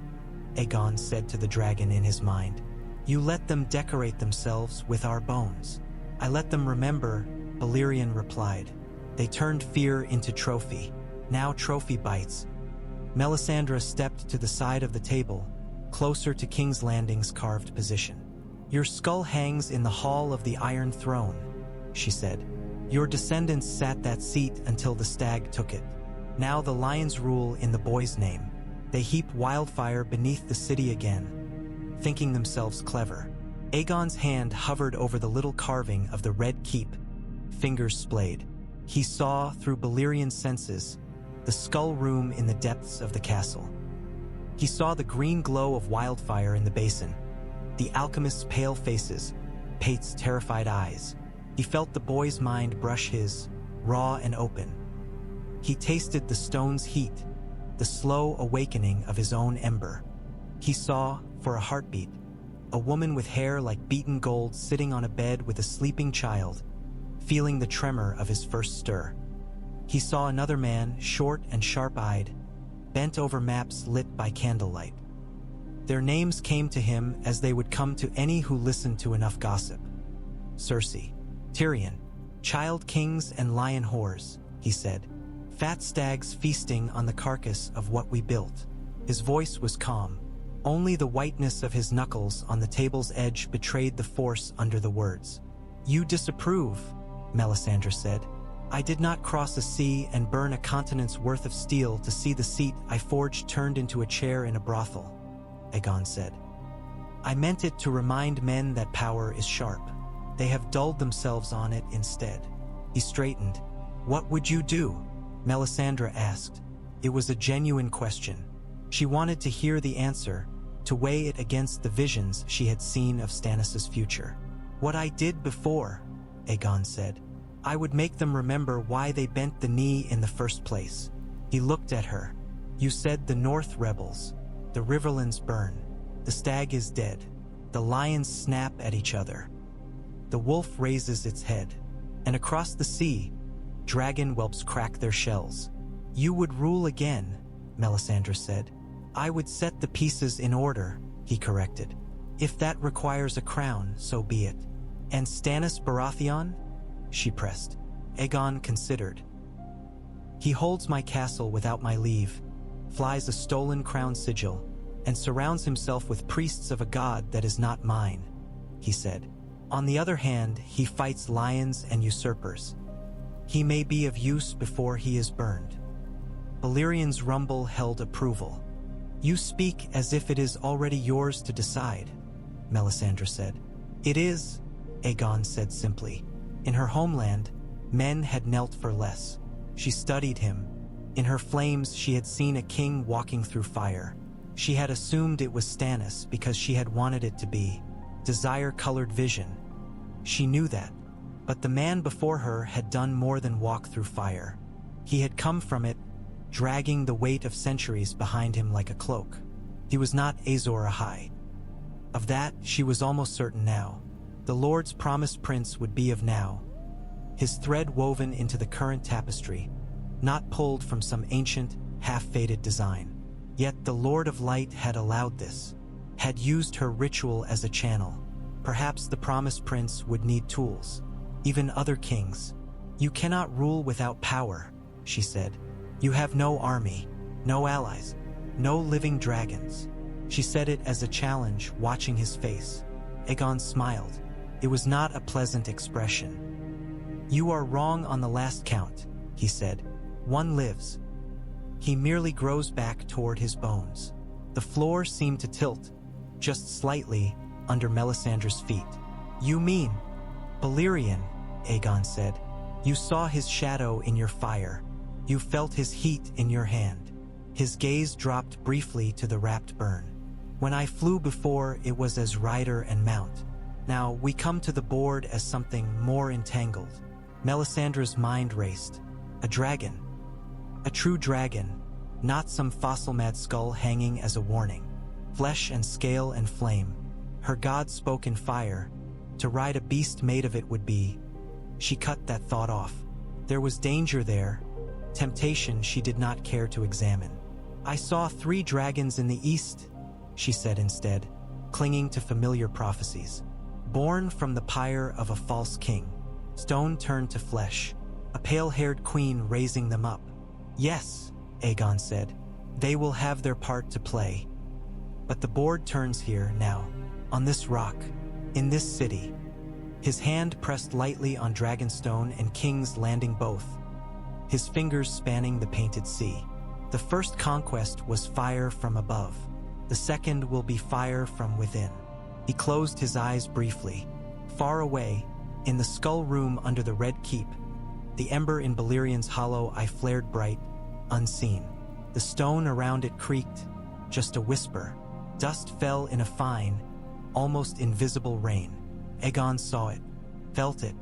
Speaker 1: Aegon said to the dragon in his mind. You let them decorate themselves with our bones. I let them remember, Balerion replied. They turned fear into trophy. Now trophy bites. Melisandre stepped to the side of the table, closer to King's Landing's carved position. Your skull hangs in the hall of the Iron Throne, she said. Your descendants sat that seat until the stag took it. Now the lions rule in the boy's name. They heap wildfire beneath the city again, thinking themselves clever. Aegon's hand hovered over the little carving of the Red Keep, fingers splayed. He saw, through Balerion's senses, the skull room in the depths of the castle. He saw the green glow of wildfire in the basin, the alchemist's pale faces, Pate's terrified eyes. He felt the boy's mind brush his, raw and open. He tasted the stone's heat, the slow awakening of his own ember. He saw, for a heartbeat, a woman with hair like beaten gold sitting on a bed with a sleeping child, feeling the tremor of his first stir. He saw another man, short and sharp-eyed, bent over maps lit by candlelight. Their names came to him as they would come to any who listened to enough gossip. Cersei, Tyrion, child kings and lion whores, he said. Fat stags feasting on the carcass of what we built. His voice was calm. Only the whiteness of his knuckles on the table's edge betrayed the force under the words. You disapprove, Melisandre said. I did not cross a sea and burn a continent's worth of steel to see the seat I forged turned into a chair in a brothel, Aegon said. I meant it to remind men that power is sharp. They have dulled themselves on it instead. He straightened. What would you do? Melisandre asked. It was a genuine question. She wanted to hear the answer, to weigh it against the visions she had seen of Stannis' future. What I did before, Aegon said. I would make them remember why they bent the knee in the first place. He looked at her. You said the North rebels. The Riverlands burn. The stag is dead. The lions snap at each other. The wolf raises its head. And across the sea, dragon whelps crack their shells. You would rule again, Melisandre said. I would set the pieces in order, he corrected. If that requires a crown, so be it. And Stannis Baratheon? She pressed. Aegon considered. He holds my castle without my leave, flies a stolen crown sigil, and surrounds himself with priests of a god that is not mine, he said. On the other hand, he fights lions and usurpers. He may be of use before he is burned. Balerion's rumble held approval. You speak as if it is already yours to decide, Melisandre said. It is, Aegon said simply. In her homeland, men had knelt for less. She studied him. In her flames, she had seen a king walking through fire. She had assumed it was Stannis because she had wanted it to be. Desire-colored vision. She knew that. But the man before her had done more than walk through fire. He had come from it, dragging the weight of centuries behind him like a cloak. He was not Azor Ahai. Of that, she was almost certain now. The Lord's promised prince would be of now. His thread woven into the current tapestry, not pulled from some ancient, half-faded design. Yet the Lord of Light had allowed this, had used her ritual as a channel. Perhaps the promised prince would need tools, even other kings. "You cannot rule without power," she said. "You have no army, no allies, no living dragons." She said it as a challenge, watching his face. Aegon smiled. It was not a pleasant expression. "You are wrong on the last count," he said. "One lives. He merely grows back toward his bones." The floor seemed to tilt, just slightly, under Melisandre's feet. "You mean Balerion," Aegon said. "You saw his shadow in your fire. You felt his heat in your hand." His gaze dropped briefly to the wrapped burn. "When I flew before, it was as rider and mount. Now we come to the board as something more entangled." Melisandre's mind raced. A dragon. A true dragon, not some fossil-mad skull hanging as a warning. Flesh and scale and flame. Her god spoke in fire. To ride a beast made of it would be... She cut that thought off. There was danger there, temptation she did not care to examine. "I saw 3 dragons in the east," she said instead, clinging to familiar prophecies. "Born from the pyre of a false king. Stone turned to flesh. A pale-haired queen raising them up." "Yes," Aegon said. "They will have their part to play. But the board turns here now, on this rock, in this city." His hand pressed lightly on Dragonstone and King's Landing both, his fingers spanning the painted sea. "The first conquest was fire from above. The second will be fire from within." He closed his eyes briefly. Far away, in the skull room under the Red Keep, the ember in Balerion's hollow eye flared bright, unseen. The stone around it creaked, just a whisper. Dust fell in a fine, almost invisible rain. Aegon saw it, felt it.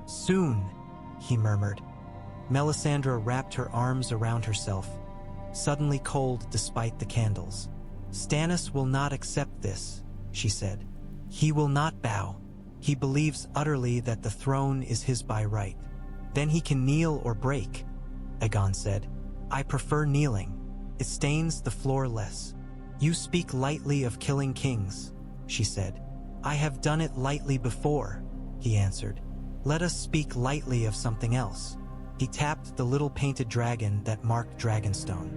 Speaker 1: "Soon," he murmured. Melisandre wrapped her arms around herself, suddenly cold despite the candles. "Stannis will not accept this," she said. "He will not bow. He believes utterly that the throne is his by right. Then he can kneel or break," Aegon said. "I prefer kneeling. It stains the floor less." "You speak lightly of killing kings," she said. "I have done it lightly before," he answered. "Let us speak lightly of something else." He tapped the little painted dragon that marked Dragonstone.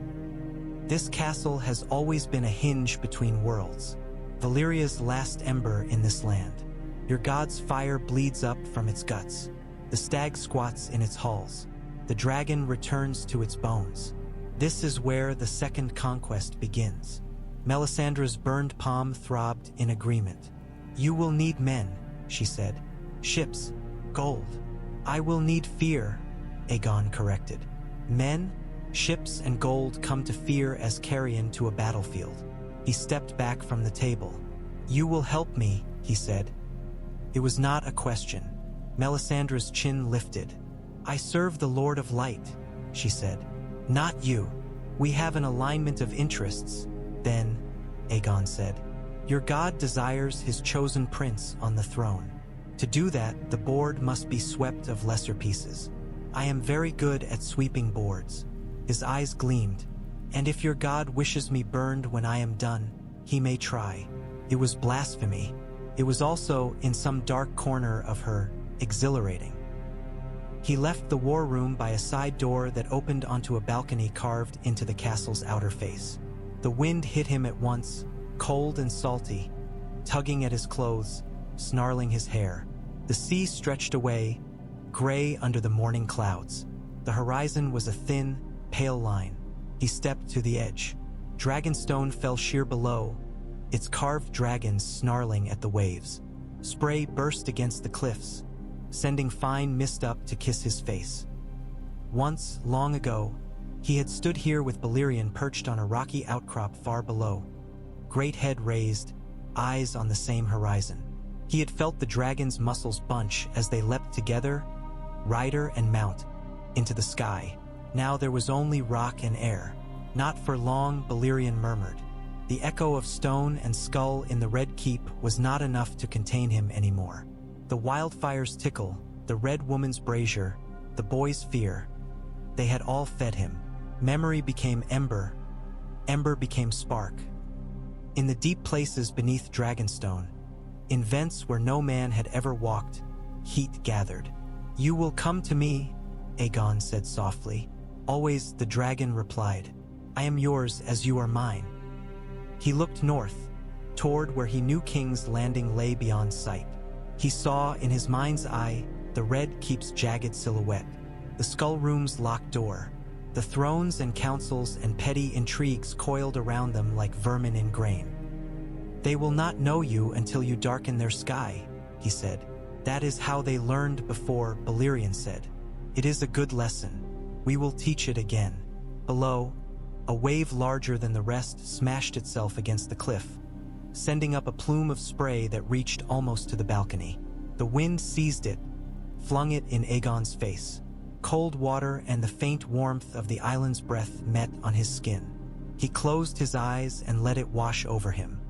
Speaker 1: "This castle has always been a hinge between worlds. Valeria's last ember in this land. Your god's fire bleeds up from its guts. The stag squats in its halls. The dragon returns to its bones. This is where the second conquest begins." Melisandre's burned palm throbbed in agreement. "You will need men," she said. "Ships, gold." "I will need fear," Aegon corrected. "Men, ships, and gold come to fear as carrion to a battlefield." He stepped back from the table. "You will help me," he said. It was not a question. Melisandre's chin lifted. "I serve the Lord of Light," she said. "Not you. We have an alignment of interests." "Then," Aegon said, "your god desires his chosen prince on the throne. To do that, the board must be swept of lesser pieces. I am very good at sweeping boards." His eyes gleamed. "And if your god wishes me burned when I am done, he may try." It was blasphemy. It was also, in some dark corner of her, exhilarating. He left the war room by a side door that opened onto a balcony carved into the castle's outer face. The wind hit him at once, cold and salty, tugging at his clothes, snarling his hair. The sea stretched away, gray under the morning clouds. The horizon was a thin, pale line. He stepped to the edge. Dragonstone fell sheer below, its carved dragons snarling at the waves. Spray burst against the cliffs, sending fine mist up to kiss his face. Once, long ago, he had stood here with Balerion perched on a rocky outcrop far below, great head raised, eyes on the same horizon. He had felt the dragon's muscles bunch as they leapt together, rider and mount, into the sky. Now there was only rock and air. "Not for long," Balerion murmured. The echo of stone and skull in the Red Keep was not enough to contain him anymore. The wildfire's tickle, the red woman's brazier, the boy's fear, they had all fed him. Memory became ember, ember became spark. In the deep places beneath Dragonstone, in vents where no man had ever walked, heat gathered. "You will come to me," Aegon said softly. "Always," the dragon replied. "I am yours as you are mine." He looked north, toward where he knew King's Landing lay beyond sight. He saw, in his mind's eye, the Red Keep's jagged silhouette, the Skull Room's locked door, the thrones and councils and petty intrigues coiled around them like vermin in grain. "They will not know you until you darken their sky," he said. "That is how they learned before," Balerion said. "It is a good lesson. We will teach it again." Below, a wave larger than the rest smashed itself against the cliff, sending up a plume of spray that reached almost to the balcony. The wind seized it, flung it in Aegon's face. Cold water and the faint warmth of the island's breath met on his skin. He closed his eyes and let it wash over him.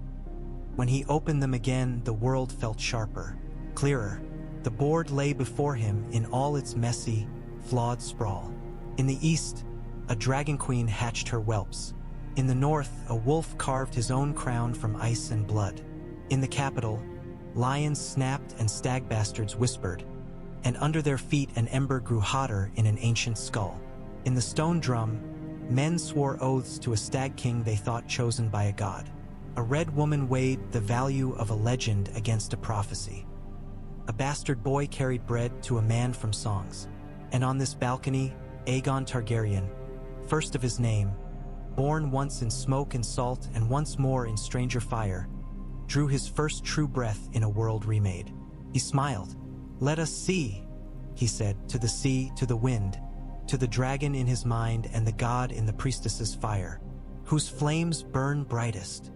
Speaker 1: When he opened them again, the world felt sharper, clearer. The board lay before him in all its messy, flawed sprawl. In the east, a dragon queen hatched her whelps. In the north, a wolf carved his own crown from ice and blood. In the capital, lions snapped and stag bastards whispered, and under their feet an ember grew hotter in an ancient skull. In the stone drum, men swore oaths to a stag king they thought chosen by a god. A red woman weighed the value of a legend against a prophecy. A bastard boy carried bread to a man from songs. And on this balcony, Aegon Targaryen, first of his name, born once in smoke and salt and once more in stranger fire, drew his first true breath in a world remade. He smiled. "Let us see," he said, to the sea, to the wind, to the dragon in his mind and the god in the priestess's fire, whose flames burn brightest.